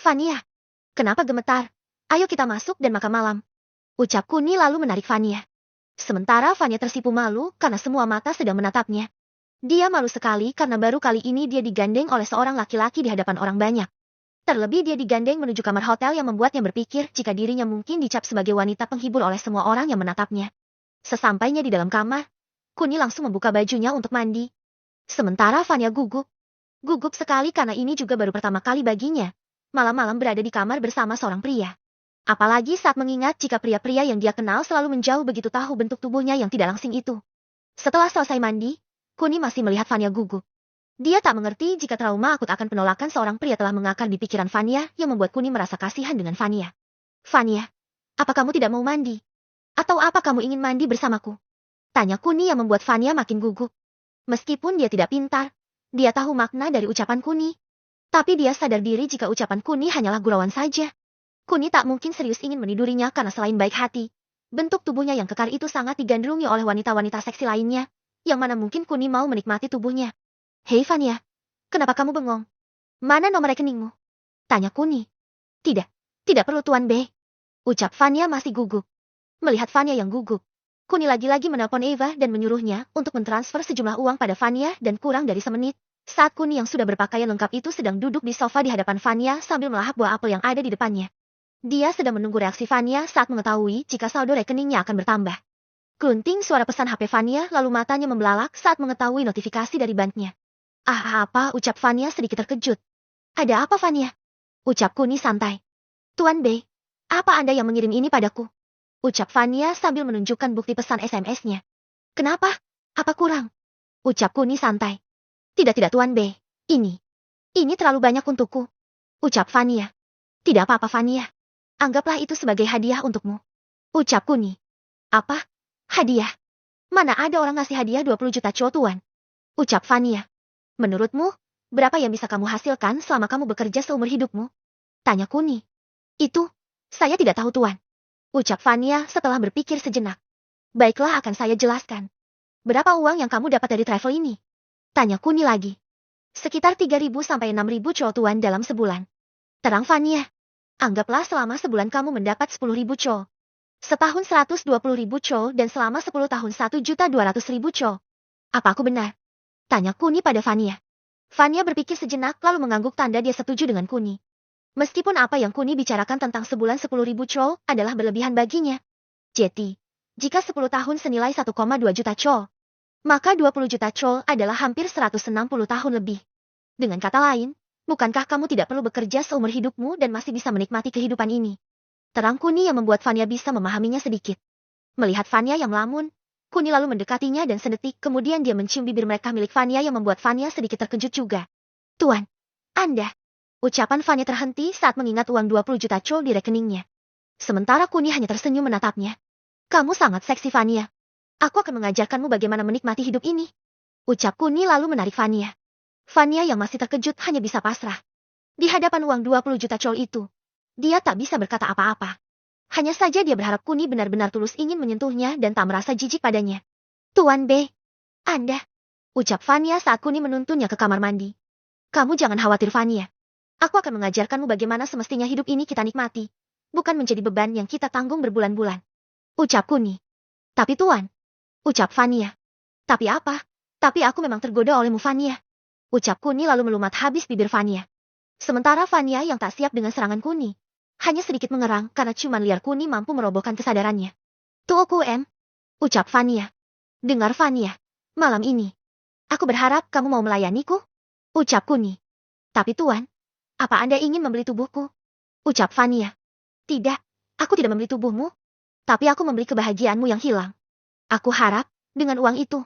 Fania, kenapa gemetar? Ayo kita masuk dan makan malam. Ucap Kuni lalu menarik Fania. Sementara Fania tersipu malu karena semua mata sedang menatapnya. Dia malu sekali karena baru kali ini dia digandeng oleh seorang laki-laki di hadapan orang banyak. Terlebih dia digandeng menuju kamar hotel yang membuatnya berpikir jika dirinya mungkin dicap sebagai wanita penghibur oleh semua orang yang menatapnya. Sesampainya di dalam kamar, Kuni langsung membuka bajunya untuk mandi. Sementara Fania gugup. Gugup sekali karena ini juga baru pertama kali baginya. Malam-malam berada di kamar bersama seorang pria. Apalagi saat mengingat jika pria-pria yang dia kenal selalu menjauh begitu tahu bentuk tubuhnya yang tidak langsing itu. Setelah selesai mandi, Kuni masih melihat Fania gugup. Dia tak mengerti jika trauma akut akan penolakan seorang pria telah mengakar di pikiran Fania yang membuat Kuni merasa kasihan dengan Fania. Fania, apa kamu tidak mau mandi? Atau apa kamu ingin mandi bersamaku? Tanya Kuni yang membuat Fania makin gugup. Meskipun dia tidak pintar, dia tahu makna dari ucapan Kuni. Tapi dia sadar diri jika ucapan Kuni hanyalah gurauan saja. Kuni tak mungkin serius ingin menidurinya karena selain baik hati, bentuk tubuhnya yang kekar itu sangat digandrungi oleh wanita-wanita seksi lainnya, yang mana mungkin Kuni mau menikmati tubuhnya. Hei Fania, kenapa kamu bengong? Mana nomor rekeningmu? Tanya Kuni. Tidak perlu Tuan B. Ucap Fania masih gugup. Melihat Fania yang gugup, Kuni lagi-lagi menelpon Eva dan menyuruhnya untuk mentransfer sejumlah uang pada Fania dan kurang dari semenit, saat Kuni yang sudah berpakaian lengkap itu sedang duduk di sofa di hadapan Fania sambil melahap buah apel yang ada di depannya. Dia sedang menunggu reaksi Fania saat mengetahui jika saldo rekeningnya akan bertambah. Kelunting suara pesan HP Fania lalu matanya membelalak saat mengetahui notifikasi dari banknya. Apa? Ucap Fania sedikit terkejut. Ada apa Fania? Ucap Kuni santai. Tuan B, apa Anda yang mengirim ini padaku? Ucap Fania sambil menunjukkan bukti pesan SMS-nya. Kenapa? Apa kurang? Ucap Kuni santai. Tidak Tuan B, ini terlalu banyak untukku. Ucap Fania. Tidak apa-apa Fania. Anggaplah itu sebagai hadiah untukmu. Ucap Kuni. Apa? Hadiah? Mana ada orang ngasih hadiah 20 juta co Tuan? Ucap Fania. Menurutmu, berapa yang bisa kamu hasilkan selama kamu bekerja seumur hidupmu? Tanya Kuni. Itu, saya tidak tahu Tuan. Ucap Fania setelah berpikir sejenak. Baiklah akan saya jelaskan. Berapa uang yang kamu dapat dari travel ini? Tanya Kuni lagi. Sekitar 3.000 sampai 6.000 co Tuan dalam sebulan. Terang Fania. Anggaplah selama sebulan kamu mendapat 10.000 co. Setahun 120.000 co dan selama 10 tahun 1.200.000 co. Apa aku benar? Tanya Kuni pada Fania. Fania berpikir sejenak lalu mengangguk tanda dia setuju dengan Kuni. Meskipun apa yang Kuni bicarakan tentang sebulan 10.000 co adalah berlebihan baginya. Jadi, jika 10 tahun senilai 1,2 juta co, maka 20 juta co adalah hampir 160 tahun lebih. Dengan kata lain, bukankah kamu tidak perlu bekerja seumur hidupmu dan masih bisa menikmati kehidupan ini? Terang Kuni yang membuat Fania bisa memahaminya sedikit. Melihat Fania yang melamun, Kuni lalu mendekatinya dan sedetik kemudian dia mencium bibir mereka milik Fania yang membuat Fania sedikit terkejut juga. Tuan, Anda. Ucapan Fania terhenti saat mengingat uang 20 juta co di rekeningnya. Sementara Kuni hanya tersenyum menatapnya. Kamu sangat seksi Fania. Aku akan mengajarkanmu bagaimana menikmati hidup ini. Ucap Kuni lalu menarik Fania. Fania yang masih terkejut hanya bisa pasrah. Di hadapan uang 20 juta co itu, dia tak bisa berkata apa-apa. Hanya saja dia berharap Kuni benar-benar tulus ingin menyentuhnya dan tak merasa jijik padanya. Tuan B, Anda. Ucap Fania saat Kuni menuntunnya ke kamar mandi. Kamu jangan khawatir Fania. Aku akan mengajarkanmu bagaimana semestinya hidup ini kita nikmati. Bukan menjadi beban yang kita tanggung berbulan-bulan. Ucap Kuni. Tapi Tuan. Ucap Fania. Tapi apa? Tapi aku memang tergoda olehmu Fania. Ucap Kuni lalu melumat habis bibir Fania. Sementara Fania yang tak siap dengan serangan Kuni, hanya sedikit mengerang karena ciuman liar Kuni mampu merobohkan kesadarannya. Tuoku M. Ucap Fania. Dengar Fania. Malam ini, aku berharap kamu mau melayaniku. Ucap Kuni. Tapi Tuan, apa Anda ingin membeli tubuhku? Ucap Fania. Tidak, aku tidak membeli tubuhmu. Tapi aku membeli kebahagiaanmu yang hilang. Aku harap, dengan uang itu,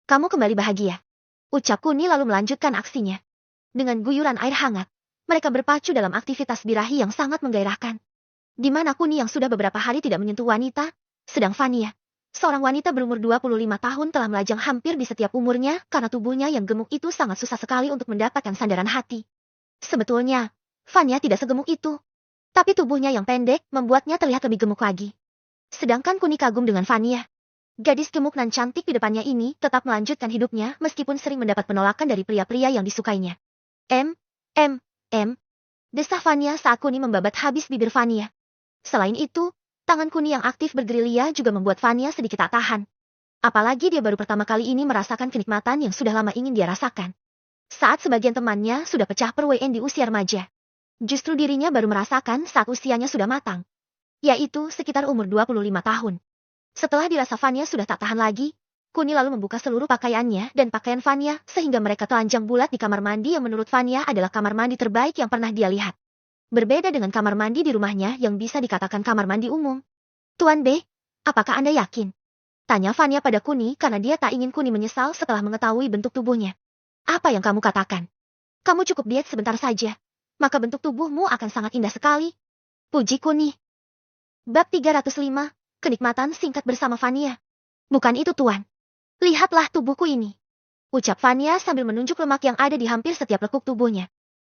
kamu kembali bahagia. Ucap Kuni lalu melanjutkan aksinya. Dengan guyuran air hangat, mereka berpacu dalam aktivitas birahi yang sangat menggairahkan. Di mana Kuni yang sudah beberapa hari tidak menyentuh wanita, sedang Fania, seorang wanita berumur 25 tahun telah melajang hampir di setiap umurnya karena tubuhnya yang gemuk itu sangat susah sekali untuk mendapatkan sandaran hati. Sebetulnya, Fania tidak segemuk itu. Tapi tubuhnya yang pendek membuatnya terlihat lebih gemuk lagi. Sedangkan Kuni kagum dengan Fania. Gadis gemuk dan cantik di depannya ini tetap melanjutkan hidupnya meskipun sering mendapat penolakan dari pria-pria yang disukainya. Desah Fania saat Kuni membabat habis bibir Fania. Selain itu, tangan Kuni yang aktif bergerilya juga membuat Fania sedikit tak tahan. Apalagi dia baru pertama kali ini merasakan kenikmatan yang sudah lama ingin dia rasakan. Saat sebagian temannya sudah pecah per WN di usia remaja. Justru dirinya baru merasakan saat usianya sudah matang. Yaitu sekitar umur 25 tahun. Setelah dirasa Fania sudah tak tahan lagi, Kuni lalu membuka seluruh pakaiannya dan pakaian Fania sehingga mereka telanjang bulat di kamar mandi yang menurut Fania adalah kamar mandi terbaik yang pernah dia lihat. Berbeda dengan kamar mandi di rumahnya yang bisa dikatakan kamar mandi umum. Tuan B, apakah Anda yakin? Tanya Fania pada Kuni karena dia tak ingin Kuni menyesal setelah mengetahui bentuk tubuhnya. Apa yang kamu katakan? Kamu cukup diet sebentar saja, maka bentuk tubuhmu akan sangat indah sekali. Puji Kuni. Bab 305, kenikmatan singkat bersama Fania. Bukan itu Tuan. Lihatlah tubuhku ini. Ucap Fania sambil menunjuk lemak yang ada di hampir setiap lekuk tubuhnya.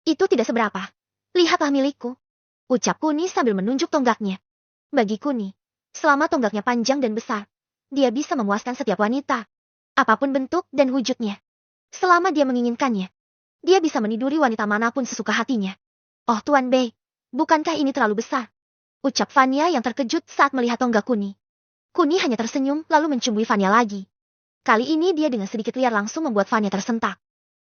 Itu tidak seberapa. Lihatlah milikku. Ucap Kuni sambil menunjuk tonggaknya. Bagi Kuni, selama tonggaknya panjang dan besar, dia bisa memuaskan setiap wanita. Apapun bentuk dan wujudnya. Selama dia menginginkannya, dia bisa meniduri wanita manapun sesuka hatinya. Oh Tuan B, bukankah ini terlalu besar? Ucap Fania yang terkejut saat melihat tonggak Kuni. Kuni hanya tersenyum lalu mencumbuhi Fania lagi. Kali ini dia dengan sedikit liar langsung membuat Fania tersentak.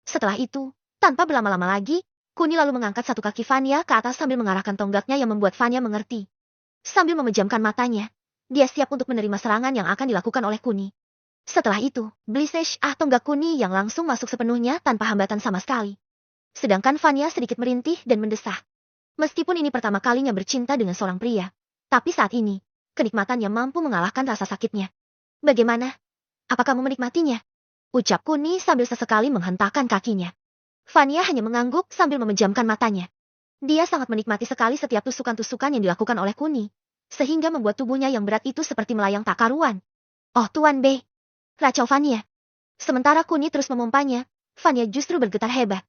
Setelah itu, tanpa berlama-lama lagi, Kuni lalu mengangkat satu kaki Fania ke atas sambil mengarahkan tonggaknya yang membuat Fania mengerti. Sambil memejamkan matanya, dia siap untuk menerima serangan yang akan dilakukan oleh Kuni. Setelah itu, Blisesh tonggak Kuni yang langsung masuk sepenuhnya tanpa hambatan sama sekali. Sedangkan Fania sedikit merintih dan mendesah. Meskipun ini pertama kalinya bercinta dengan seorang pria, tapi saat ini, kenikmatannya mampu mengalahkan rasa sakitnya. Bagaimana? Apa kamu menikmatinya? Ucap Kuni sambil sesekali menghentakkan kakinya. Fania hanya mengangguk sambil memejamkan matanya. Dia sangat menikmati sekali setiap tusukan-tusukan yang dilakukan oleh Kuni, sehingga membuat tubuhnya yang berat itu seperti melayang tak karuan. Oh Tuan B. Racau Fania. Sementara Kuni terus memompanya, Fania justru bergetar hebat.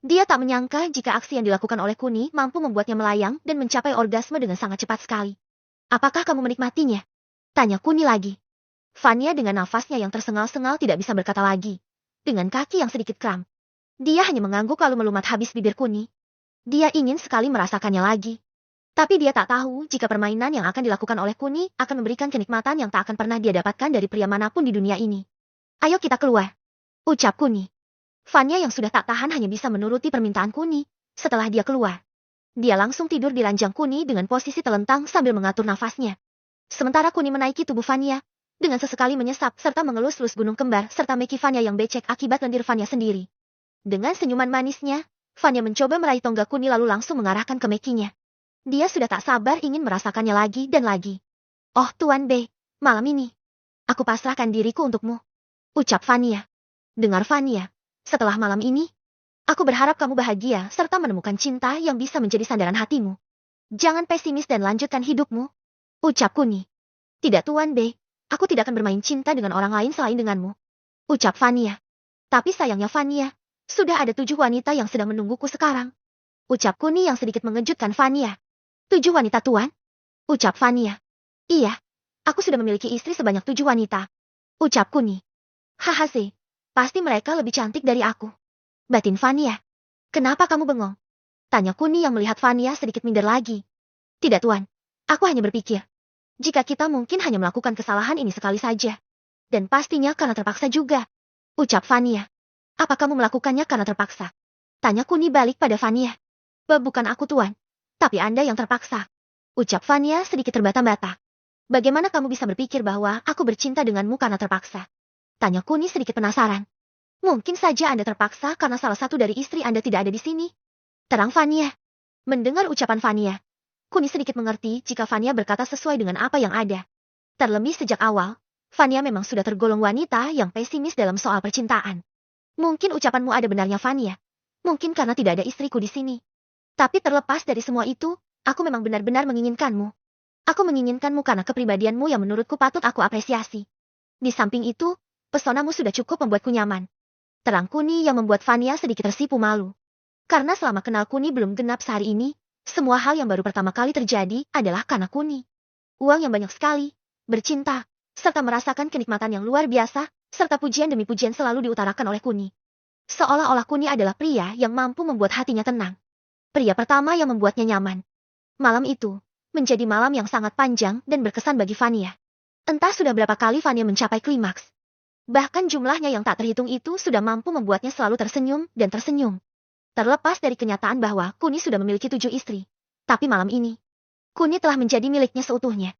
Dia tak menyangka jika aksi yang dilakukan oleh Kuni mampu membuatnya melayang dan mencapai orgasme dengan sangat cepat sekali. Apakah kamu menikmatinya? Tanya Kuni lagi. Fania dengan nafasnya yang tersengal-sengal tidak bisa berkata lagi. Dengan kaki yang sedikit kram. Dia hanya mengangguk lalu melumat habis bibir Kuni. Dia ingin sekali merasakannya lagi. Tapi dia tak tahu jika permainan yang akan dilakukan oleh Kuni akan memberikan kenikmatan yang tak akan pernah dia dapatkan dari pria manapun di dunia ini. Ayo kita keluar. Ucap Kuni. Fania yang sudah tak tahan hanya bisa menuruti permintaan Kuni. Setelah dia keluar, dia langsung tidur di ranjang Kuni dengan posisi telentang sambil mengatur nafasnya. Sementara Kuni menaiki tubuh Fania, dengan sesekali menyesap serta mengelus-elus gunung kembar serta meki Fania yang becek akibat lendir Fania sendiri. Dengan senyuman manisnya, Fania mencoba meraih tonggak Kuni lalu langsung mengarahkan ke mekinya. Dia sudah tak sabar ingin merasakannya lagi dan lagi. Oh Tuan B, malam ini, aku pasrahkan diriku untukmu. Ucap Fania. Dengar Fania, setelah malam ini, aku berharap kamu bahagia serta menemukan cinta yang bisa menjadi sandaran hatimu. Jangan pesimis dan lanjutkan hidupmu. Ucap Kuni. Tidak Tuan B. Aku tidak akan bermain cinta dengan orang lain selain denganmu. Ucap Fania. Tapi sayangnya Fania, sudah ada 7 wanita yang sedang menungguku sekarang. Ucap Kuni yang sedikit mengejutkan Fania. 7 wanita Tuan? Ucap Fania. Iya, aku sudah memiliki istri sebanyak 7 wanita. Ucap Kuni. Haha sih, pasti mereka lebih cantik dari aku. Batin Fania. Kenapa kamu bengong? Tanya Kuni yang melihat Fania sedikit minder lagi. Tidak Tuan, aku hanya berpikir. Jika kita mungkin hanya melakukan kesalahan ini sekali saja. Dan pastinya karena terpaksa juga. Ucap Fania. Apa kamu melakukannya karena terpaksa? Tanya Kuni balik pada Fania. Bukan aku Tuan. Tapi Anda yang terpaksa. Ucap Fania sedikit terbata-bata. Bagaimana kamu bisa berpikir bahwa aku bercinta denganmu karena terpaksa? Tanya Kuni sedikit penasaran. Mungkin saja Anda terpaksa karena salah satu dari istri Anda tidak ada di sini. Terang Fania. Mendengar ucapan Fania, Kuni sedikit mengerti jika Fania berkata sesuai dengan apa yang ada. Terlebih sejak awal, Fania memang sudah tergolong wanita yang pesimis dalam soal percintaan. Mungkin ucapanmu ada benarnya Fania. Mungkin karena tidak ada istriku di sini. Tapi terlepas dari semua itu, aku memang benar-benar menginginkanmu. Aku menginginkanmu karena kepribadianmu yang menurutku patut aku apresiasi. Di samping itu, pesonamu sudah cukup membuatku nyaman. Terang Kuni yang membuat Fania sedikit tersipu malu. Karena selama kenal Kuni belum genap sehari ini, semua hal yang baru pertama kali terjadi adalah karena Kuni. Uang yang banyak sekali, bercinta, serta merasakan kenikmatan yang luar biasa, serta pujian demi pujian selalu diutarakan oleh Kuni. Seolah-olah Kuni adalah pria yang mampu membuat hatinya tenang. pria pertama yang membuatnya nyaman. Malam itu menjadi malam yang sangat panjang dan berkesan bagi Vania. Entah sudah berapa kali Vania mencapai klimaks. Bahkan jumlahnya yang tak terhitung itu sudah mampu membuatnya selalu tersenyum dan tersenyum. Terlepas dari kenyataan bahwa Kuni sudah memiliki 7 istri. Tapi malam ini, Kuni telah menjadi miliknya seutuhnya.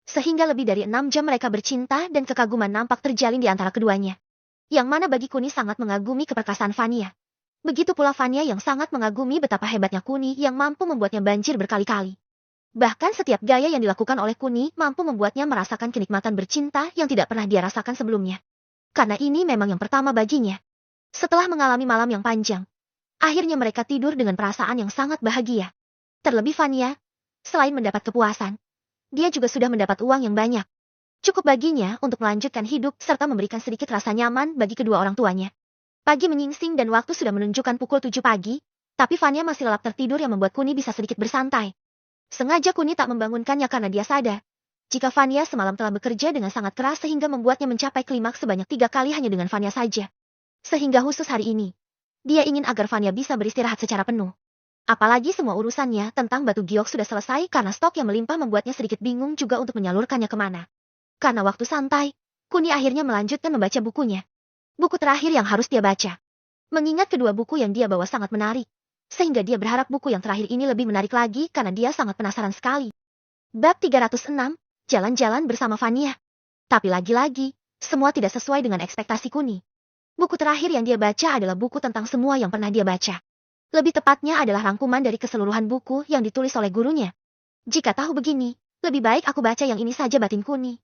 Sehingga lebih dari 6 jam mereka bercinta dan kekaguman nampak terjalin di antara keduanya. Yang mana bagi Kuni sangat mengagumi keperkasaan Vania. Begitu pula Vania yang sangat mengagumi betapa hebatnya Kuni yang mampu membuatnya banjir berkali-kali. Bahkan setiap gaya yang dilakukan oleh Kuni mampu membuatnya merasakan kenikmatan bercinta yang tidak pernah dia rasakan sebelumnya. Karena ini memang yang pertama baginya. Setelah mengalami malam yang panjang, akhirnya mereka tidur dengan perasaan yang sangat bahagia. Terlebih Vania, selain mendapat kepuasan, dia juga sudah mendapat uang yang banyak. Cukup baginya untuk melanjutkan hidup serta memberikan sedikit rasa nyaman bagi kedua orang tuanya. Pagi menyingsing dan waktu sudah menunjukkan pukul 7 pagi, tapi Vania masih lelap tertidur yang membuat Kuni bisa sedikit bersantai. Sengaja Kuni tak membangunkannya karena dia sadar. Jika Vania semalam telah bekerja dengan sangat keras sehingga membuatnya mencapai klimaks sebanyak 3 kali hanya dengan Vania saja. Sehingga khusus hari ini, dia ingin agar Vania bisa beristirahat secara penuh. Apalagi semua urusannya tentang batu giok sudah selesai karena stok yang melimpah membuatnya sedikit bingung juga untuk menyalurkannya kemana. Karena waktu santai, Kuni akhirnya melanjutkan membaca bukunya. Buku terakhir yang harus dia baca. Mengingat kedua buku yang dia bawa sangat menarik. Sehingga dia berharap buku yang terakhir ini lebih menarik lagi karena dia sangat penasaran sekali. Bab 306, Jalan-jalan bersama Vania. Tapi lagi-lagi, semua tidak sesuai dengan ekspektasi Kuni. Buku terakhir yang dia baca adalah buku tentang semua yang pernah dia baca. Lebih tepatnya adalah rangkuman dari keseluruhan buku yang ditulis oleh gurunya. Jika tahu begini, lebih baik aku baca yang ini saja, batin Kuni.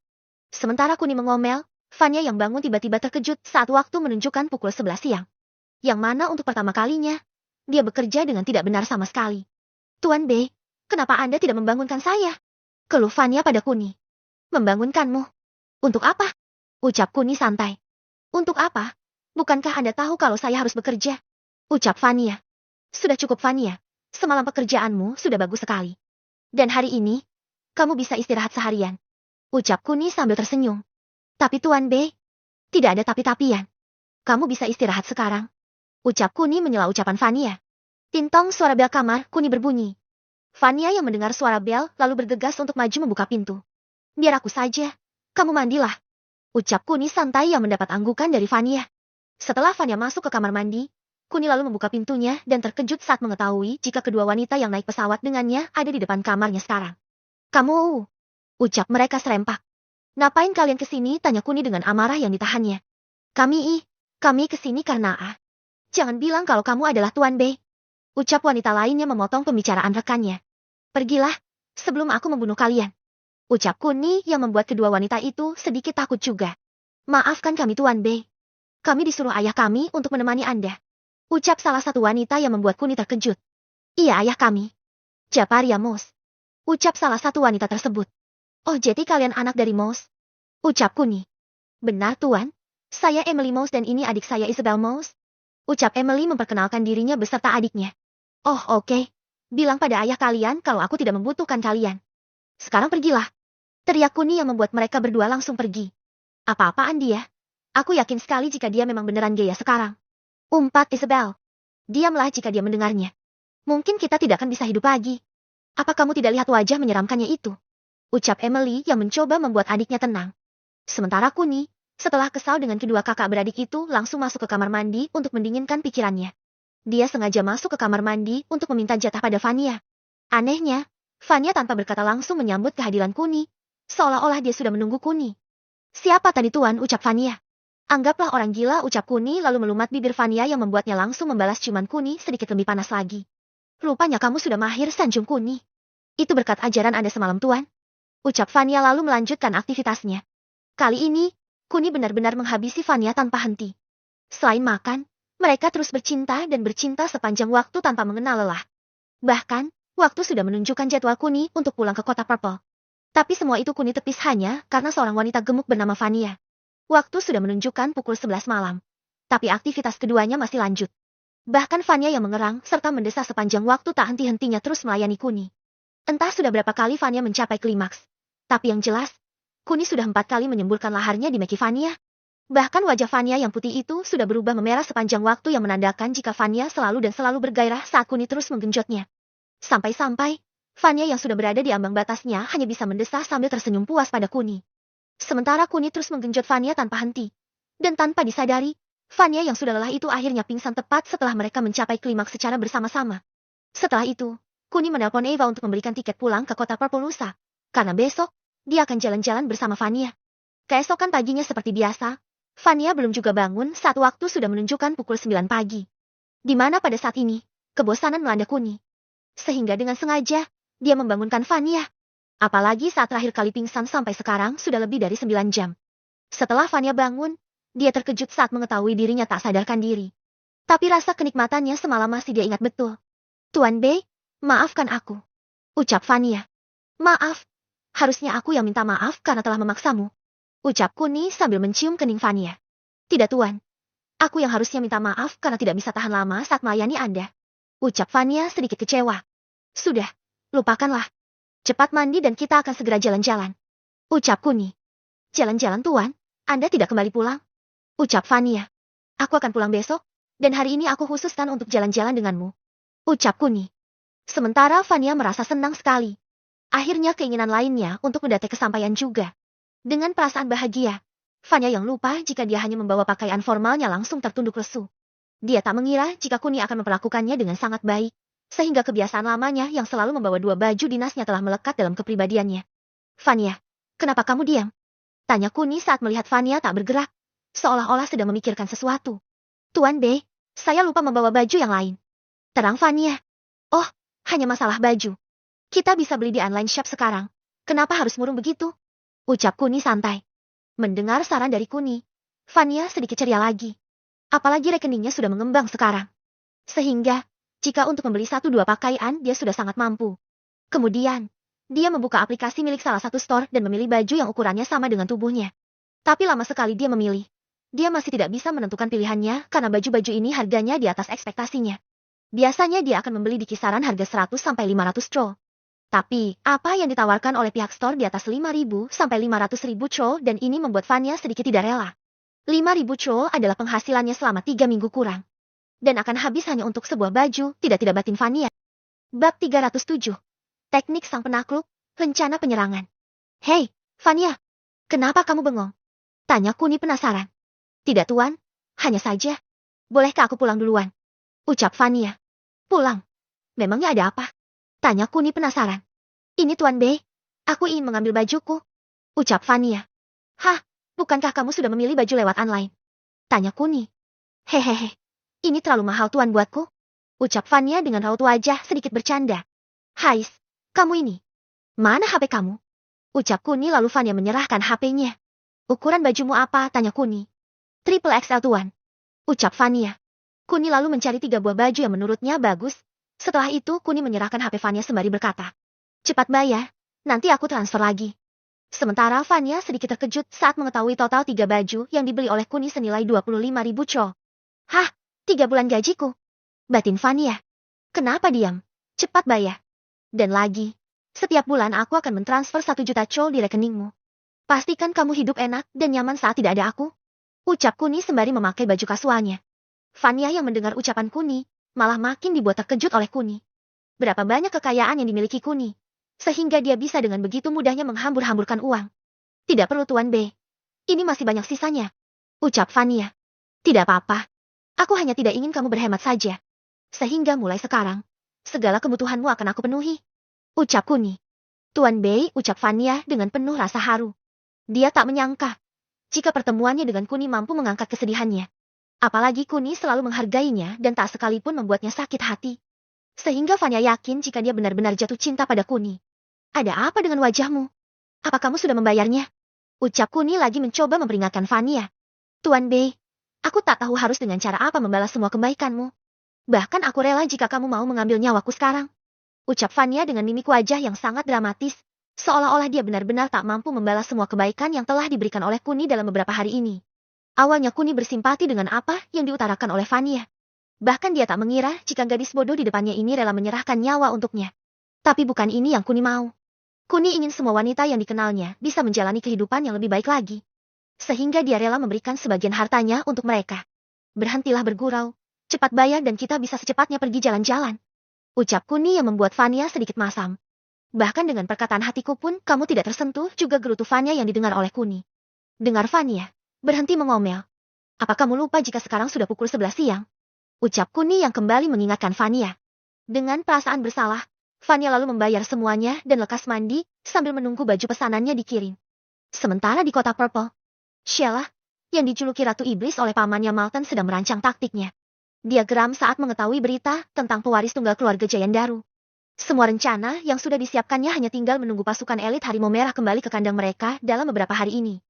Sementara Kuni mengomel, Vania yang bangun tiba-tiba terkejut saat waktu menunjukkan pukul 11 siang. Yang mana untuk pertama kalinya, dia bekerja dengan tidak benar sama sekali. Tuan B, kenapa Anda tidak membangunkan saya? Keluh Vania pada Kuni. Membangunkanmu? Untuk apa? Ucap Kuni santai. Untuk apa? Bukankah Anda tahu kalau saya harus bekerja? Ucap Vania. Sudah cukup Vania, semalam pekerjaanmu sudah bagus sekali. Dan hari ini, kamu bisa istirahat seharian. Ucap Kuni sambil tersenyum. Tapi Tuan B, tidak ada tapi-tapian. Kamu bisa istirahat sekarang. Ucap Kuni menyela ucapan Vania. Tintong suara bel kamar Kuni berbunyi. Vania yang mendengar suara bel lalu bergegas untuk maju membuka pintu. Biar aku saja, kamu mandilah. Ucap Kuni santai yang mendapat anggukan dari Vania. Setelah Vania masuk ke kamar mandi, Kuni lalu membuka pintunya dan terkejut saat mengetahui jika kedua wanita yang naik pesawat dengannya ada di depan kamarnya sekarang. Kamu, ucap mereka serempak. Ngapain kalian kesini? Tanya Kuni dengan amarah yang ditahannya. Kami kesini karena Jangan bilang kalau kamu adalah Tuan B. Ucap wanita lainnya memotong pembicaraan rekannya. Pergilah, sebelum aku membunuh kalian. Ucap Kuni yang membuat kedua wanita itu sedikit takut juga. Maafkan kami Tuan B. Kami disuruh ayah kami untuk menemani Anda. Ucap salah satu wanita yang membuat Kuni terkejut. Iya ayah kami. Japaria Mos. Ucap salah satu wanita tersebut. Oh jadi kalian anak dari Mos? Ucap Kuni. Benar Tuan, saya Emily Mos dan ini adik saya Isabel Mos. Ucap Emily memperkenalkan dirinya beserta adiknya. Oh oke. Bilang pada ayah kalian kalau aku tidak membutuhkan kalian. Sekarang pergilah. Teriak Kuni yang membuat mereka berdua langsung pergi. Apa-apaan dia? Aku yakin sekali jika dia memang beneran gaya sekarang. Umpat Isabel. Diamlah jika dia mendengarnya. Mungkin kita tidak akan bisa hidup lagi. Apa kamu tidak lihat wajah menyeramkannya itu? Ucap Emily yang mencoba membuat adiknya tenang. Sementara Kuni, setelah kesal dengan kedua kakak beradik itu langsung masuk ke kamar mandi untuk mendinginkan pikirannya. Dia sengaja masuk ke kamar mandi untuk meminta jatah pada Vania. Anehnya, Vania tanpa berkata langsung menyambut kehadiran Kuni. Seolah-olah dia sudah menunggu Kuni. Siapa tadi Tuan? Ucap Vania. Anggaplah orang gila, ucap Kuni lalu melumat bibir Vania yang membuatnya langsung membalas ciuman Kuni sedikit lebih panas lagi. Rupanya kamu sudah mahir sanjung Kuni. Itu berkat ajaran Anda semalam Tuan. Ucap Vania lalu melanjutkan aktivitasnya. Kali ini, Kuni benar-benar menghabisi Vania tanpa henti. Selain makan, mereka terus bercinta dan bercinta sepanjang waktu tanpa mengenal lelah. Bahkan, waktu sudah menunjukkan jadwal Kuni untuk pulang ke kota Purple. Tapi semua itu Kuni tepis hanya karena seorang wanita gemuk bernama Vania. Waktu sudah menunjukkan pukul 11 malam. Tapi aktivitas keduanya masih lanjut. Bahkan Vania yang mengerang serta mendesah sepanjang waktu tak henti-hentinya terus melayani Kuni. Entah sudah berapa kali Vania mencapai klimaks. Tapi yang jelas, Kuni sudah 4 kali menyemburkan laharnya di meki Vania. Bahkan wajah Vania yang putih itu sudah berubah memerah sepanjang waktu yang menandakan jika Vania selalu bergairah saat Kuni terus menggenjotnya. Sampai-sampai, Fanya yang sudah berada di ambang batasnya hanya bisa mendesah sambil tersenyum puas pada Kuni. Sementara Kuni terus menggenjot Fanya tanpa henti. Dan tanpa disadari, Fanya yang sudah lelah itu akhirnya pingsan tepat setelah mereka mencapai klimaks secara bersama-sama. Setelah itu, Kuni menelpon Eva untuk memberikan tiket pulang ke kota Purple lusa. Karena besok, dia akan jalan-jalan bersama Fanya. Keesokan paginya seperti biasa, Fanya belum juga bangun saat waktu sudah menunjukkan pukul 9 pagi. Di mana pada saat ini, kebosanan melanda Kuni. Sehingga dengan sengaja, dia membangunkan Fanya. Apalagi saat terakhir kali pingsan sampai sekarang sudah lebih dari 9 jam. Setelah Fanya bangun, dia terkejut saat mengetahui dirinya tak sadarkan diri. Tapi rasa kenikmatannya semalam masih dia ingat betul. Tuan B, maafkan aku. Ucap Fanya. Maaf, harusnya aku yang minta maaf karena telah memaksamu. Ucap Kuni sambil mencium kening Fanya. Tidak tuan, aku yang harusnya minta maaf karena tidak bisa tahan lama saat melayani Anda. Ucap Fanya sedikit kecewa. Sudah, lupakanlah. Cepat mandi dan kita akan segera jalan-jalan. Ucap Kuni. Jalan-jalan tuan, Anda tidak kembali pulang? Ucap Fanya. Aku akan pulang besok, dan hari ini aku khususkan untuk jalan-jalan denganmu. Ucap Kuni. Sementara Fanya merasa senang sekali. Akhirnya keinginan lainnya untuk mendatai kesampaian juga. Dengan perasaan bahagia, Fanya yang lupa jika dia hanya membawa pakaian formalnya langsung tertunduk lesu. Dia tak mengira jika Kuni akan memperlakukannya dengan sangat baik. Sehingga kebiasaan lamanya yang selalu membawa dua baju dinasnya telah melekat dalam kepribadiannya. Fanya, kenapa kamu diam? Tanya Kuni saat melihat Fanya tak bergerak, seolah-olah sedang memikirkan sesuatu. Tuan B, saya lupa membawa baju yang lain. Terang Fanya. Oh, hanya masalah baju. Kita bisa beli di online shop sekarang. Kenapa harus murung begitu? Ucap Kuni santai. Mendengar saran dari Kuni, Fanya sedikit ceria lagi. Apalagi rekeningnya sudah mengembang sekarang. Sehingga, jika untuk membeli 1-2 pakaian, dia sudah sangat mampu. Kemudian, dia membuka aplikasi milik salah satu store dan memilih baju yang ukurannya sama dengan tubuhnya. Tapi lama sekali dia memilih. Dia masih tidak bisa menentukan pilihannya karena baju-baju ini harganya di atas ekspektasinya. Biasanya dia akan membeli di kisaran harga 100-500 tro. Tapi, apa yang ditawarkan oleh pihak store di atas 5.000-500.000 tro dan ini membuat Fanya sedikit tidak rela. 5.000 tro adalah penghasilannya selama 3 minggu kurang. Dan akan habis hanya untuk sebuah baju, tidak batin Fanya. Bab 307. Teknik sang penakluk, rencana penyerangan. Hei, Fanya, kenapa kamu bengong? Tanya Kuni penasaran. Tidak tuan, hanya saja. Bolehkah aku pulang duluan? Ucap Fanya. Pulang? Memangnya ada apa? Tanya Kuni penasaran. Ini Tuan B, aku ingin mengambil bajuku. Ucap Fanya. Hah, bukankah kamu sudah memilih baju lewat online? Tanya Kuni. Hehehe. Ini terlalu mahal tuan buatku. Ucap Fanya dengan raut wajah sedikit bercanda. Hais, kamu ini. Mana HP kamu? Ucap Kuni lalu Fanya menyerahkan HP-nya. Ukuran bajumu apa? Tanya Kuni. Triple XL tuan. Ucap Fanya. Kuni lalu mencari 3 buah baju yang menurutnya bagus. Setelah itu Kuni menyerahkan HP Fanya sembari berkata. Cepat bayar, nanti aku transfer lagi. Sementara Fanya sedikit terkejut saat mengetahui total 3 baju yang dibeli oleh Kuni senilai 25.000 tro. Hah? 3 bulan gajiku. Batin Fanya. Kenapa diam? Cepat bayar. Dan lagi, setiap bulan aku akan mentransfer 1 juta tro di rekeningmu. Pastikan kamu hidup enak dan nyaman saat tidak ada aku. Ucap Kuni sembari memakai baju kasualnya. Fanya yang mendengar ucapan Kuni, malah makin dibuat terkejut oleh Kuni. Berapa banyak kekayaan yang dimiliki Kuni, sehingga dia bisa dengan begitu mudahnya menghambur-hamburkan uang. Tidak perlu Tuan B. Ini masih banyak sisanya. Ucap Fanya. Tidak apa-apa. Aku hanya tidak ingin kamu berhemat saja. Sehingga mulai sekarang, segala kebutuhanmu akan aku penuhi. Ucap Kuni. Tuan B, ucap Fanya dengan penuh rasa haru. Dia tak menyangka, jika pertemuannya dengan Kuni mampu mengangkat kesedihannya. Apalagi Kuni selalu menghargainya dan tak sekalipun membuatnya sakit hati. Sehingga Fanya yakin jika dia benar-benar jatuh cinta pada Kuni. Ada apa dengan wajahmu? Apa kamu sudah membayarnya? Ucap Kuni lagi mencoba memperingatkan Fanya. Tuan B, aku tak tahu harus dengan cara apa membalas semua kebaikanmu. Bahkan aku rela jika kamu mau mengambil nyawaku sekarang. Ucap Fanya dengan mimik wajah yang sangat dramatis, seolah-olah dia benar-benar tak mampu membalas semua kebaikan yang telah diberikan oleh Kuni dalam beberapa hari ini. Awalnya Kuni bersimpati dengan apa yang diutarakan oleh Fanya. Bahkan dia tak mengira jika gadis bodoh di depannya ini rela menyerahkan nyawa untuknya. Tapi bukan ini yang Kuni mau. Kuni ingin semua wanita yang dikenalnya bisa menjalani kehidupan yang lebih baik lagi. Sehingga dia rela memberikan sebagian hartanya untuk mereka. Berhentilah bergurau, cepat bayar dan kita bisa secepatnya pergi jalan-jalan. Ucap Kuni yang membuat Vanya sedikit masam. Bahkan dengan perkataan hatiku pun kamu tidak tersentuh, juga gerutu Vanya yang didengar oleh Kuni. Dengar Vanya, berhenti mengomel. Apa kamu lupa jika sekarang sudah pukul 11 siang? Ucap Kuni yang kembali mengingatkan Vanya. Dengan perasaan bersalah, Vanya lalu membayar semuanya dan lekas mandi sambil menunggu baju pesanannya dikirim. Sementara di kota Purple, Sheila, yang dijuluki Ratu Iblis oleh pamannya Malton sedang merancang taktiknya. Dia geram saat mengetahui berita tentang pewaris tunggal keluarga Jayandaru. Semua rencana yang sudah disiapkannya hanya tinggal menunggu pasukan elit Harimau Merah kembali ke kandang mereka dalam beberapa hari ini.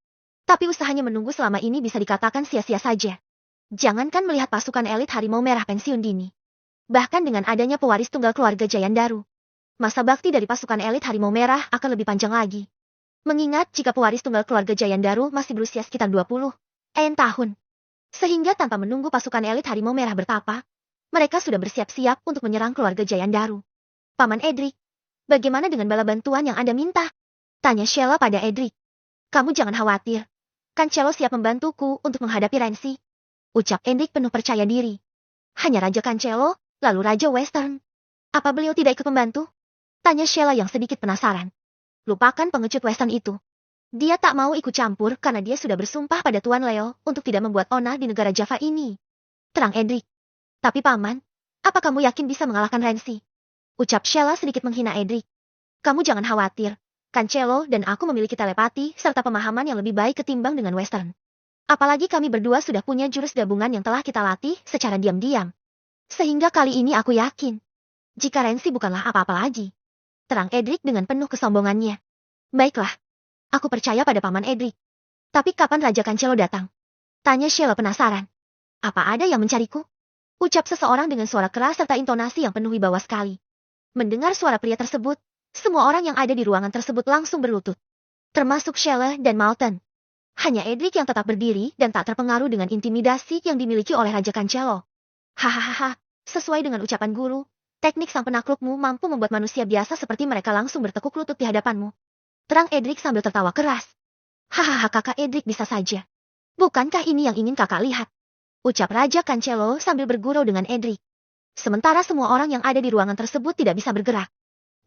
Tapi usahanya menunggu selama ini bisa dikatakan sia-sia saja. Jangankan melihat pasukan elit Harimau Merah pensiun dini. Bahkan dengan adanya pewaris tunggal keluarga Jayandaru, masa bakti dari pasukan elit Harimau Merah akan lebih panjang lagi. Mengingat jika pewaris tunggal keluarga Jayandaru masih berusia sekitar 20 tahun. Sehingga tanpa menunggu pasukan elit Harimau Merah bertapa, mereka sudah bersiap-siap untuk menyerang keluarga Jayandaru. Paman Edric, bagaimana dengan bala bantuan yang Anda minta? Tanya Sheila pada Edric. Kamu jangan khawatir. Cancelo siap membantuku untuk menghadapi Renzi. Ucap Edric penuh percaya diri. Hanya Raja Cancelo, lalu Raja Western. Apa beliau tidak ikut membantu? Tanya Sheila yang sedikit penasaran. Lupakan pengecut Western itu. Dia tak mau ikut campur karena dia sudah bersumpah pada Tuan Leo untuk tidak membuat onar di negara Java ini. Terang Edric. Tapi paman, apa kamu yakin bisa mengalahkan Renzi? Ucap Sheila sedikit menghina Edric. Kamu jangan khawatir. Cancelo dan aku memiliki telepati serta pemahaman yang lebih baik ketimbang dengan Western. Apalagi kami berdua sudah punya jurus gabungan yang telah kita latih secara diam-diam. Sehingga kali ini aku yakin. Jika Renzi bukanlah apa-apa lagi. Terang Edric dengan penuh kesombongannya. Baiklah. Aku percaya pada Paman Edric. Tapi kapan Raja Cancelo datang? Tanya Sheila penasaran. Apa ada yang mencariku? Ucap seseorang dengan suara keras serta intonasi yang penuh wibawa sekali. Mendengar suara pria tersebut, semua orang yang ada di ruangan tersebut langsung berlutut. Termasuk Sheila dan Malton. Hanya Edric yang tetap berdiri dan tak terpengaruh dengan intimidasi yang dimiliki oleh Raja Cancelo. Hahaha, sesuai dengan ucapan guru, teknik sang penaklukmu mampu membuat manusia biasa seperti mereka langsung bertekuk lutut di hadapanmu. Terang Edric sambil tertawa keras. Hahaha, kakak Edric bisa saja. Bukankah ini yang ingin kakak lihat? Ucap Raja Cancelo sambil bergurau dengan Edric. Sementara semua orang yang ada di ruangan tersebut tidak bisa bergerak.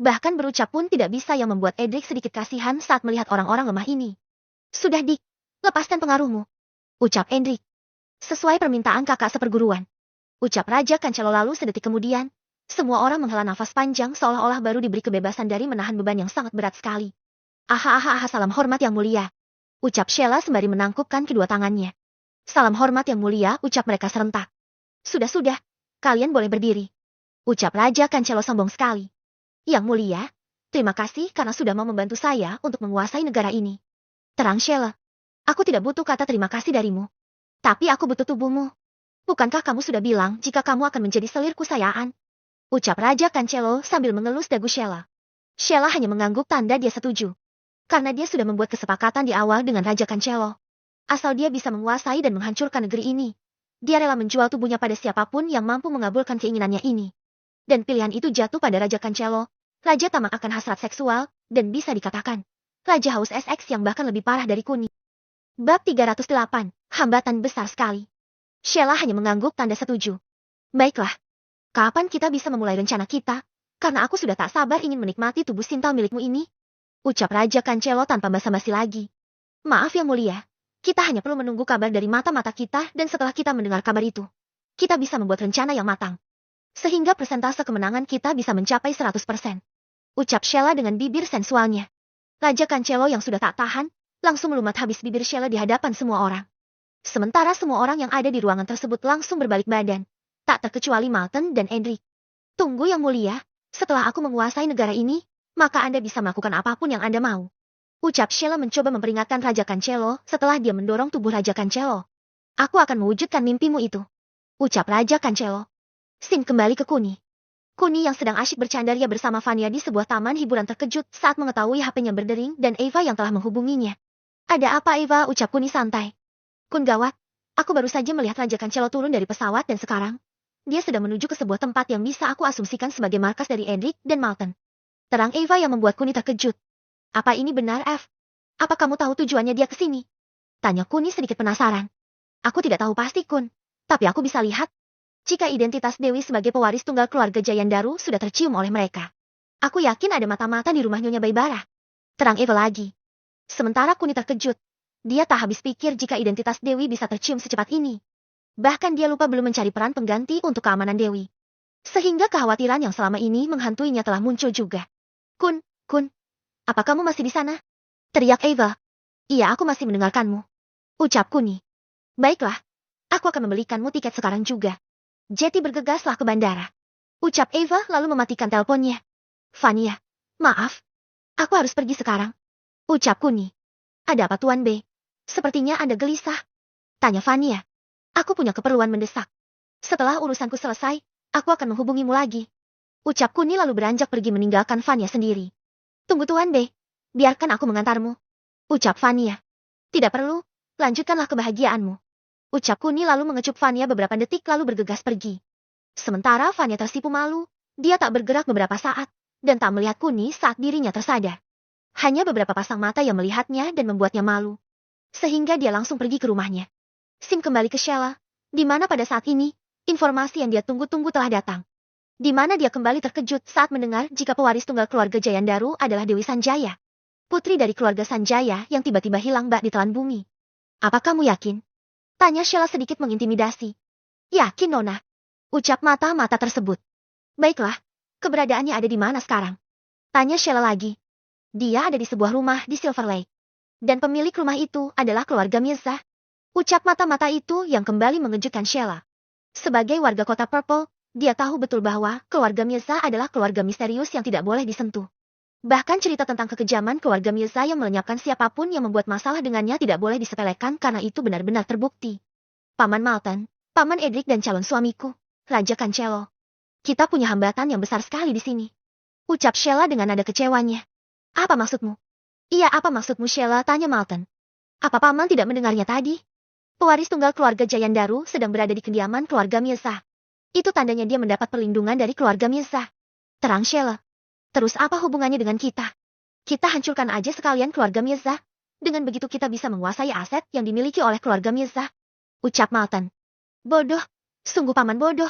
Bahkan berucap pun tidak bisa, yang membuat Edric sedikit kasihan saat melihat orang-orang lemah ini. Sudah Dick, lepaskan pengaruhmu. Ucap Edric. Sesuai permintaan kakak seperguruan. Ucap Raja Cancelo lalu sedetik kemudian, semua orang menghela nafas panjang seolah-olah baru diberi kebebasan dari menahan beban yang sangat berat sekali. Aha, salam hormat yang mulia. Ucap Sheila sembari menangkupkan kedua tangannya. Salam hormat yang mulia, ucap mereka serentak. Sudah, kalian boleh berdiri. Ucap Raja Cancelo sombong sekali. Yang mulia, terima kasih karena sudah mau membantu saya untuk menguasai negara ini. Terang Sheila. Aku tidak butuh kata terima kasih darimu. Tapi aku butuh tubuhmu. Bukankah kamu sudah bilang jika kamu akan menjadi selir kusayaan? Ucap Raja Cancelo sambil mengelus dagu Sheila. Sheila hanya mengangguk tanda dia setuju. Karena dia sudah membuat kesepakatan di awal dengan Raja Cancelo. Asal dia bisa menguasai dan menghancurkan negeri ini, dia rela menjual tubuhnya pada siapapun yang mampu mengabulkan keinginannya ini. Dan pilihan itu jatuh pada Raja Cancelo, Raja tamak akan hasrat seksual, dan bisa dikatakan, Raja haus SX yang bahkan lebih parah dari Kuni. Bab 308, hambatan besar sekali. Sheila hanya mengangguk tanda setuju. Baiklah. Kapan kita bisa memulai rencana kita? Karena aku sudah tak sabar ingin menikmati tubuh sintal milikmu ini. Ucap Raja Cancelo tanpa basa-basi lagi. Maaf yang mulia, kita hanya perlu menunggu kabar dari mata-mata kita dan setelah kita mendengar kabar itu, kita bisa membuat rencana yang matang. Sehingga persentase kemenangan kita bisa mencapai 100%. Ucap Sheila dengan bibir sensualnya. Raja Cancelo yang sudah tak tahan, langsung melumat habis bibir Sheila di hadapan semua orang. Sementara semua orang yang ada di ruangan tersebut langsung berbalik badan, tak terkecuali Malton dan Edric. Tunggu yang mulia, setelah aku menguasai negara ini, maka Anda bisa melakukan apapun yang Anda mau. Ucap Sheila mencoba memperingatkan Raja Cancelo setelah dia mendorong tubuh Raja Cancelo. Aku akan mewujudkan mimpimu itu. Ucap Raja Cancelo. Sim kembali ke Kuni. Kuni yang sedang asyik bercandaria bersama Vanya di sebuah taman hiburan terkejut saat mengetahui HP-nya berdering dan Eva yang telah menghubunginya. Ada apa Eva? Ucap Kuni santai. Kun gawat, aku baru saja melihat Raja Cancelo turun dari pesawat dan sekarang, dia sedang menuju ke sebuah tempat yang bisa aku asumsikan sebagai markas dari Edric dan Malton. Terang Eva yang membuat Kuni terkejut. Apa ini benar, F? Apa kamu tahu tujuannya dia ke sini? Tanya Kuni sedikit penasaran. Aku tidak tahu pasti, Kun. Tapi aku bisa lihat. Jika identitas Dewi sebagai pewaris tunggal keluarga Jayandaru sudah tercium oleh mereka, aku yakin ada mata-mata di rumah Nyonya Baibara. Terang Eva lagi. Sementara Kuni terkejut. Dia tak habis pikir jika identitas Dewi bisa tercium secepat ini. Bahkan dia lupa belum mencari peran pengganti untuk keamanan Dewi. Sehingga kekhawatiran yang selama ini menghantuinya telah muncul juga. Kun, apa kamu masih di sana? Teriak Eva. Iya, aku masih mendengarkanmu. Ucap Kuni. Baiklah, aku akan membelikanmu tiket sekarang juga. Jetty bergegaslah ke bandara. Ucap Eva lalu mematikan teleponnya. Vania, maaf. Aku harus pergi sekarang. Ucap Kuni. Ada apa Tuan B? Sepertinya Anda gelisah. Tanya Vania. Aku punya keperluan mendesak. Setelah urusanku selesai, aku akan menghubungimu lagi. Ucap Kuni lalu beranjak pergi meninggalkan Vania sendiri. Tunggu Tuan B. Biarkan aku mengantarmu. Ucap Vania. Tidak perlu, lanjutkanlah kebahagiaanmu. Ucap Kuni lalu mengecup Vania beberapa detik lalu bergegas pergi. Sementara Vania tersipu malu, dia tak bergerak beberapa saat, dan tak melihat Kuni saat dirinya tersadar. Hanya beberapa pasang mata yang melihatnya dan membuatnya malu. Sehingga dia langsung pergi ke rumahnya. Sim kembali ke Sheila, di mana pada saat ini, informasi yang dia tunggu-tunggu telah datang. Di mana dia kembali terkejut saat mendengar jika pewaris tunggal keluarga Jayandaru adalah Dewi Sanjaya. Putri dari keluarga Sanjaya yang tiba-tiba hilang bak di telan bumi. Apa kamu yakin? Tanya Sheila sedikit mengintimidasi. Yakin Nona? Ucap mata-mata tersebut. Baiklah, keberadaannya ada di mana sekarang? Tanya Sheila lagi. Dia ada di sebuah rumah di Silver Lake. Dan pemilik rumah itu adalah keluarga Mirza. Ucap mata-mata itu yang kembali mengejutkan Sheila. Sebagai warga kota Purple, dia tahu betul bahwa keluarga Mirza adalah keluarga misterius yang tidak boleh disentuh. Bahkan cerita tentang kekejaman keluarga Mirza yang melenyapkan siapapun yang membuat masalah dengannya tidak boleh disepelekan karena itu benar-benar terbukti. Paman Malton, Paman Edric dan calon suamiku, Raja Cancelo. Kita punya hambatan yang besar sekali di sini. Ucap Sheila dengan nada kecewanya. Apa maksudmu? Iya, apa maksudmu Sheila? Tanya Malton. Apa Paman tidak mendengarnya tadi? Pewaris tunggal keluarga Jayandaru sedang berada di kediaman keluarga Mirza. Itu tandanya dia mendapat perlindungan dari keluarga Mirza. Terang Sheila. Terus apa hubungannya dengan kita? Kita hancurkan aja sekalian keluarga Mirza. Dengan begitu kita bisa menguasai aset yang dimiliki oleh keluarga Mirza. Ucap Malton. Bodoh. Sungguh Paman bodoh.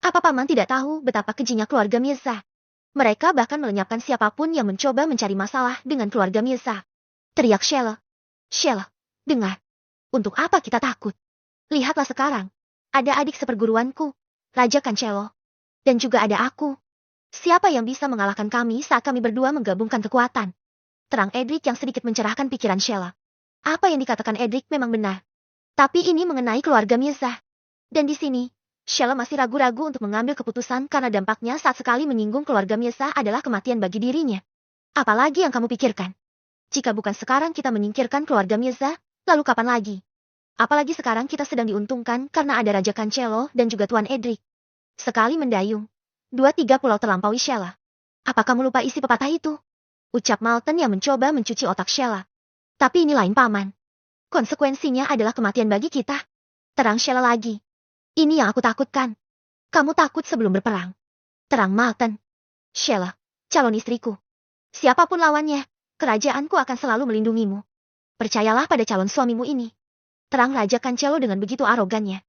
Apa Paman tidak tahu betapa kejinya keluarga Mirza? Mereka bahkan melenyapkan siapapun yang mencoba mencari masalah dengan keluarga Mirza. Teriak Sheila. Sheila, dengar. Untuk apa kita takut? Lihatlah sekarang. Ada adik seperguruanku, Raja Cancelo. Dan juga ada aku. Siapa yang bisa mengalahkan kami saat kami berdua menggabungkan kekuatan? Terang Edric yang sedikit mencerahkan pikiran Sheila. Apa yang dikatakan Edric memang benar. Tapi ini mengenai keluarga Mirza. Dan di sini, Sheila masih ragu-ragu untuk mengambil keputusan karena dampaknya saat sekali menyinggung keluarga Mirza adalah kematian bagi dirinya. Apalagi yang kamu pikirkan? Jika bukan sekarang kita menyingkirkan keluarga Mirza, lalu kapan lagi? Apalagi sekarang kita sedang diuntungkan karena ada Raja Cancelo dan juga Tuan Edric. Sekali mendayung, 2-3 pulau terlampaui Sheila. Apa kamu lupa isi pepatah itu? Ucap Malton yang mencoba mencuci otak Sheila. Tapi ini lain Paman. Konsekuensinya adalah kematian bagi kita. Terang Sheila lagi. Ini yang aku takutkan. Kamu takut sebelum berperang. Terang Malton. Sheila, calon istriku. Siapapun lawannya, kerajaanku akan selalu melindungimu. Percayalah pada calon suamimu ini. Terang Raja Cancelo dengan begitu arogannya.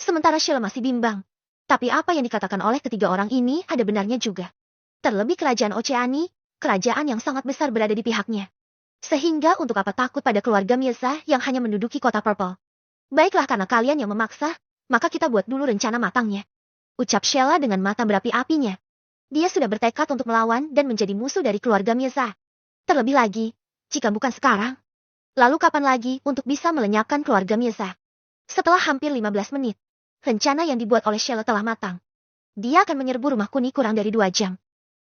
Sementara Sheila masih bimbang. Tapi apa yang dikatakan oleh ketiga orang ini ada benarnya juga. Terlebih kerajaan Oceani, kerajaan yang sangat besar berada di pihaknya. Sehingga untuk apa takut pada keluarga Mirza yang hanya menduduki kota Purple? Baiklah karena kalian yang memaksa, maka kita buat dulu rencana matangnya. Ucap Sheila dengan mata berapi-apinya. Dia sudah bertekad untuk melawan dan menjadi musuh dari keluarga Mirza. Terlebih lagi, jika bukan sekarang, lalu kapan lagi untuk bisa melenyapkan keluarga Mirza? Setelah hampir 15 menit, rencana yang dibuat oleh Sheila telah matang. Dia akan menyerbu rumah Kuni kurang dari 2 jam.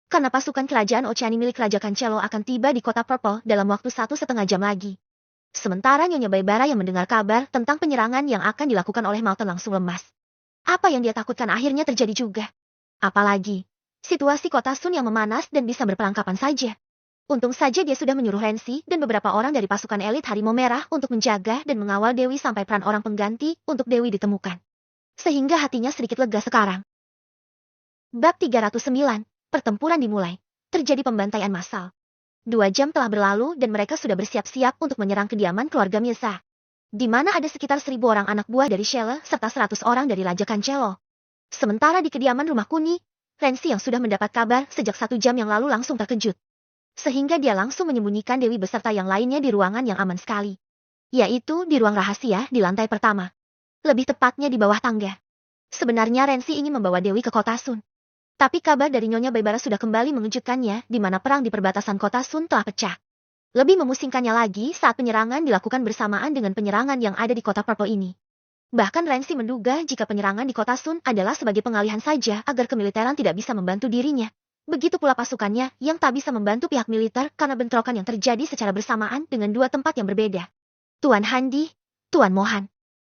Karena pasukan kerajaan Oceani milik Raja Cancelo akan tiba di kota Purple dalam waktu 1,5 jam lagi. Sementara Nyonya Baibara yang mendengar kabar tentang penyerangan yang akan dilakukan oleh Malton langsung lemas. Apa yang dia takutkan akhirnya terjadi juga. Apalagi, situasi kota Sun yang memanas dan bisa berperang kapan saja. Untung saja dia sudah menyuruh Rensi dan beberapa orang dari pasukan elit Harimau Merah untuk menjaga dan mengawal Dewi sampai peran orang pengganti untuk Dewi ditemukan. Sehingga hatinya sedikit lega sekarang. Bab 309, pertempuran dimulai. Terjadi pembantaian massal. 2 jam telah berlalu dan mereka sudah bersiap-siap untuk menyerang kediaman keluarga Mirza. Di mana ada sekitar 1.000 orang anak buah dari Sheila serta 100 orang dari Raja Cancelo. Sementara di kediaman rumah Kuni, Rensi yang sudah mendapat kabar sejak 1 jam yang lalu langsung terkejut. Sehingga dia langsung menyembunyikan Dewi beserta yang lainnya di ruangan yang aman sekali. Yaitu di ruang rahasia di lantai pertama. Lebih tepatnya di bawah tangga. Sebenarnya Rensi ingin membawa Dewi ke kota Sun. Tapi kabar dari Nyonya Baibara sudah kembali mengejutkannya di mana perang di perbatasan kota Sun telah pecah. Lebih memusingkannya lagi saat penyerangan dilakukan bersamaan dengan penyerangan yang ada di kota Purple ini. Bahkan Rensi menduga jika penyerangan di kota Sun adalah sebagai pengalihan saja agar kemiliteran tidak bisa membantu dirinya. Begitu pula pasukannya yang tak bisa membantu pihak militer karena bentrokan yang terjadi secara bersamaan dengan 2 tempat yang berbeda. Tuan Handi, Tuan Mohan.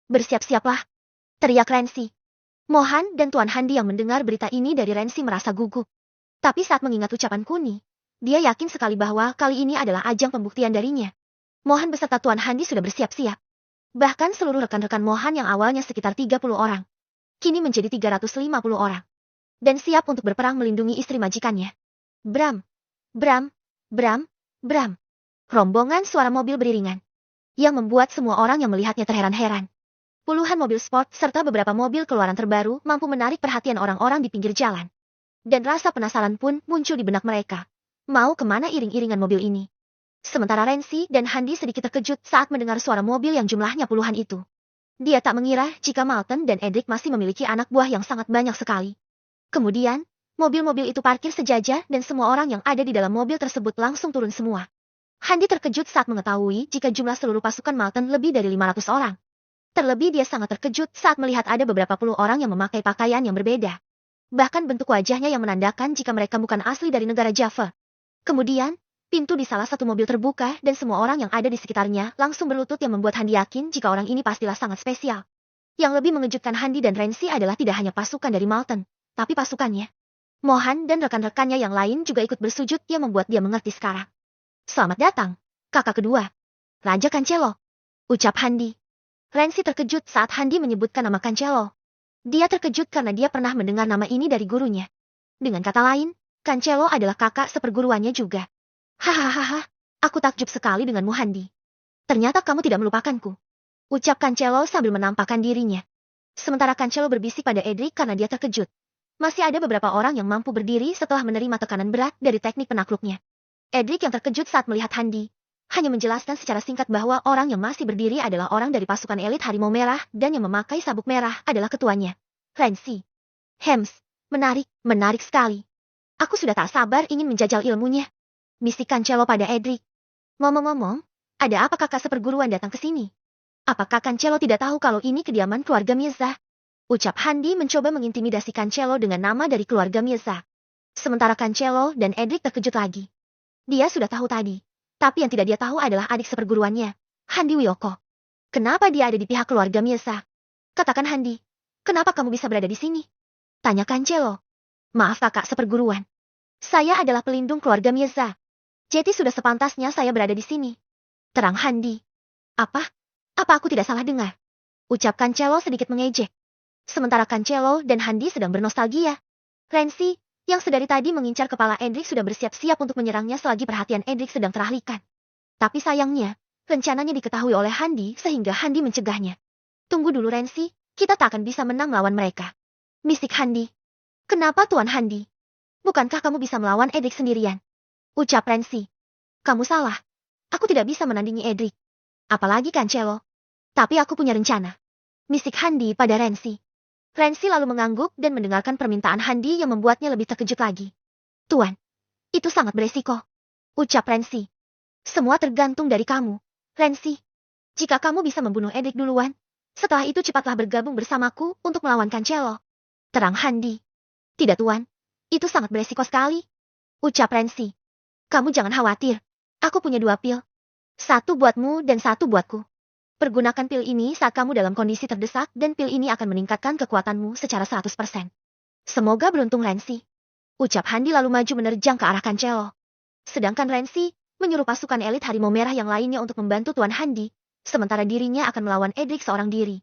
Bersiap-siaplah, teriak Rensi. Mohan dan Tuan Handi yang mendengar berita ini dari Rensi merasa gugup. Tapi saat mengingat ucapan Kuni, dia yakin sekali bahwa kali ini adalah ajang pembuktian darinya. Mohan beserta Tuan Handi sudah bersiap-siap. Bahkan seluruh rekan-rekan Mohan yang awalnya sekitar 30 orang, kini menjadi 350 orang. Dan siap untuk berperang melindungi istri majikannya. Bram, Bram, Bram, Bram. Rombongan suara mobil beriringan. Yang membuat semua orang yang melihatnya terheran-heran. Puluhan mobil sport serta beberapa mobil keluaran terbaru mampu menarik perhatian orang-orang di pinggir jalan. Dan rasa penasaran pun muncul di benak mereka. Mau kemana iring-iringan mobil ini? Sementara Rensi dan Handi sedikit terkejut saat mendengar suara mobil yang jumlahnya puluhan itu. Dia tak mengira jika Malton dan Edric masih memiliki anak buah yang sangat banyak sekali. Kemudian, mobil-mobil itu parkir sejajar dan semua orang yang ada di dalam mobil tersebut langsung turun semua. Handi terkejut saat mengetahui jika jumlah seluruh pasukan Malton lebih dari 500 orang. Terlebih dia sangat terkejut saat melihat ada beberapa puluh orang yang memakai pakaian yang berbeda. Bahkan bentuk wajahnya yang menandakan jika mereka bukan asli dari negara Java. Kemudian, pintu di salah satu mobil terbuka dan semua orang yang ada di sekitarnya langsung berlutut yang membuat Handi yakin jika orang ini pastilah sangat spesial. Yang lebih mengejutkan Handi dan Rensi adalah tidak hanya pasukan dari Malton, tapi pasukannya. Mohan dan rekan-rekannya yang lain juga ikut bersujud yang membuat dia mengerti sekarang. Selamat datang, kakak kedua. Raja Cancelo. Ucap Handi. Rensi terkejut saat Handi menyebutkan nama Cancelo. Dia terkejut karena dia pernah mendengar nama ini dari gurunya. Dengan kata lain, Cancelo adalah kakak seperguruannya juga. Hahaha, aku takjub sekali denganmu Handi. Ternyata kamu tidak melupakanku. Ucap Cancelo sambil menampakkan dirinya. Sementara Cancelo berbisik pada Edric karena dia terkejut. Masih ada beberapa orang yang mampu berdiri setelah menerima tekanan berat dari teknik penakluknya. Edric yang terkejut saat melihat Handi, hanya menjelaskan secara singkat bahwa orang yang masih berdiri adalah orang dari pasukan elit Harimau Merah dan yang memakai sabuk merah adalah ketuanya, Rensi. Hems, menarik sekali. Aku sudah tak sabar ingin menjajal ilmunya. Bisik Cancelo pada Edric. Ngomong-ngomong, ada apa kakak seperguruan datang ke sini? Apakah Cancelo tidak tahu kalau ini kediaman keluarga Mirza? Ucap Handi mencoba mengintimidasi Cancelo dengan nama dari keluarga Mirza. Sementara Cancelo dan Edric terkejut lagi. Dia sudah tahu tadi, tapi yang tidak dia tahu adalah adik seperguruannya, Handi Wiyoko. Kenapa dia ada di pihak keluarga Mirza? Katakan Handi, kenapa kamu bisa berada di sini? Tanya Cancelo. Maaf kakak seperguruan. Saya adalah pelindung keluarga Mirza. Jadi sudah sepantasnya saya berada di sini. Terang Handi. Apa? Apa aku tidak salah dengar? Ucap Cancelo sedikit mengejek. Sementara Cancelo dan Handi sedang bernostalgia. Rensi, yang sedari tadi mengincar kepala Edric sudah bersiap-siap untuk menyerangnya selagi perhatian Edric sedang teralihkan. Tapi sayangnya, rencananya diketahui oleh Handi sehingga Handi mencegahnya. Tunggu dulu Rensi, kita tak akan bisa menang melawan mereka. Bisik Handi. Kenapa Tuan Handi? Bukankah kamu bisa melawan Edric sendirian? Ucap Rensi. Kamu salah. Aku tidak bisa menandingi Edric. Apalagi Cancelo. Tapi aku punya rencana. Bisik Handi pada Rensi. Rensi lalu mengangguk dan mendengarkan permintaan Handi yang membuatnya lebih terkejut lagi. Tuan, itu sangat beresiko. Ucap Rensi. Semua tergantung dari kamu, Rensi. Jika kamu bisa membunuh Edric duluan, setelah itu cepatlah bergabung bersamaku untuk melawan Cancelo. Terang Handi. Tidak Tuan, itu sangat beresiko sekali. Ucap Rensi. Kamu jangan khawatir. Aku punya 2 pil. 1 buatmu dan 1 buatku. Pergunakan pil ini saat kamu dalam kondisi terdesak dan pil ini akan meningkatkan kekuatanmu secara 100%. Semoga beruntung Rensi. Ucap Handi lalu maju menerjang ke arah Cancelo. Sedangkan Rensi menyuruh pasukan elit Harimau Merah yang lainnya untuk membantu Tuan Handi, sementara dirinya akan melawan Edric seorang diri.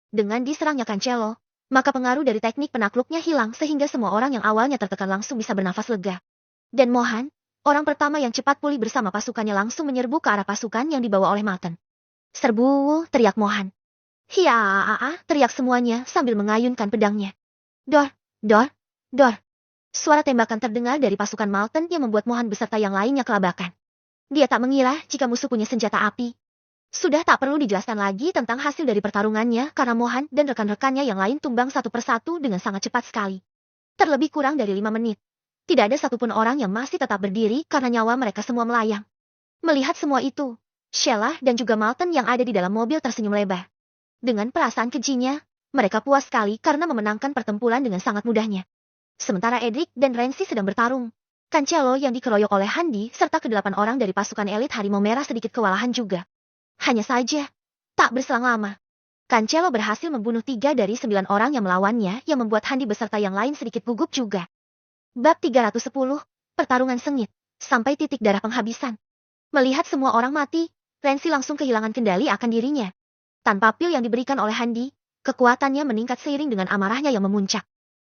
Dengan diserangnya Cancelo, maka pengaruh dari teknik penakluknya hilang sehingga semua orang yang awalnya tertekan langsung bisa bernafas lega. Dan Mohan, orang pertama yang cepat pulih bersama pasukannya langsung menyerbu ke arah pasukan yang dibawa oleh Malton. Serbu, teriak Mohan. Hiaa, teriak semuanya sambil mengayunkan pedangnya. Dor, dor, dor. Suara tembakan terdengar dari pasukan Malton yang membuat Mohan beserta yang lainnya kelabakan. Dia tak mengira jika musuh punya senjata api. Sudah tak perlu dijelaskan lagi tentang hasil dari pertarungannya karena Mohan dan rekan-rekannya yang lain tumbang satu persatu dengan sangat cepat sekali. Terlebih kurang dari 5 menit. Tidak ada satupun orang yang masih tetap berdiri karena nyawa mereka semua melayang. Melihat semua itu, Sheila dan juga Malton yang ada di dalam mobil tersenyum lebar. Dengan perasaan kejinya, mereka puas sekali karena memenangkan pertempuran dengan sangat mudahnya. Sementara Edric dan Renzi sedang bertarung. Cancelo yang dikeroyok oleh Handi serta ke-8 orang dari pasukan elit Harimau Merah sedikit kewalahan juga. Hanya saja, tak berselang lama. Cancelo berhasil membunuh 3 dari 9 orang yang melawannya yang membuat Handi beserta yang lain sedikit gugup juga. Bab 310, Pertarungan Sengit, sampai titik darah penghabisan. Melihat semua orang mati, Renzi langsung kehilangan kendali akan dirinya. Tanpa pil yang diberikan oleh Handi, kekuatannya meningkat seiring dengan amarahnya yang memuncak.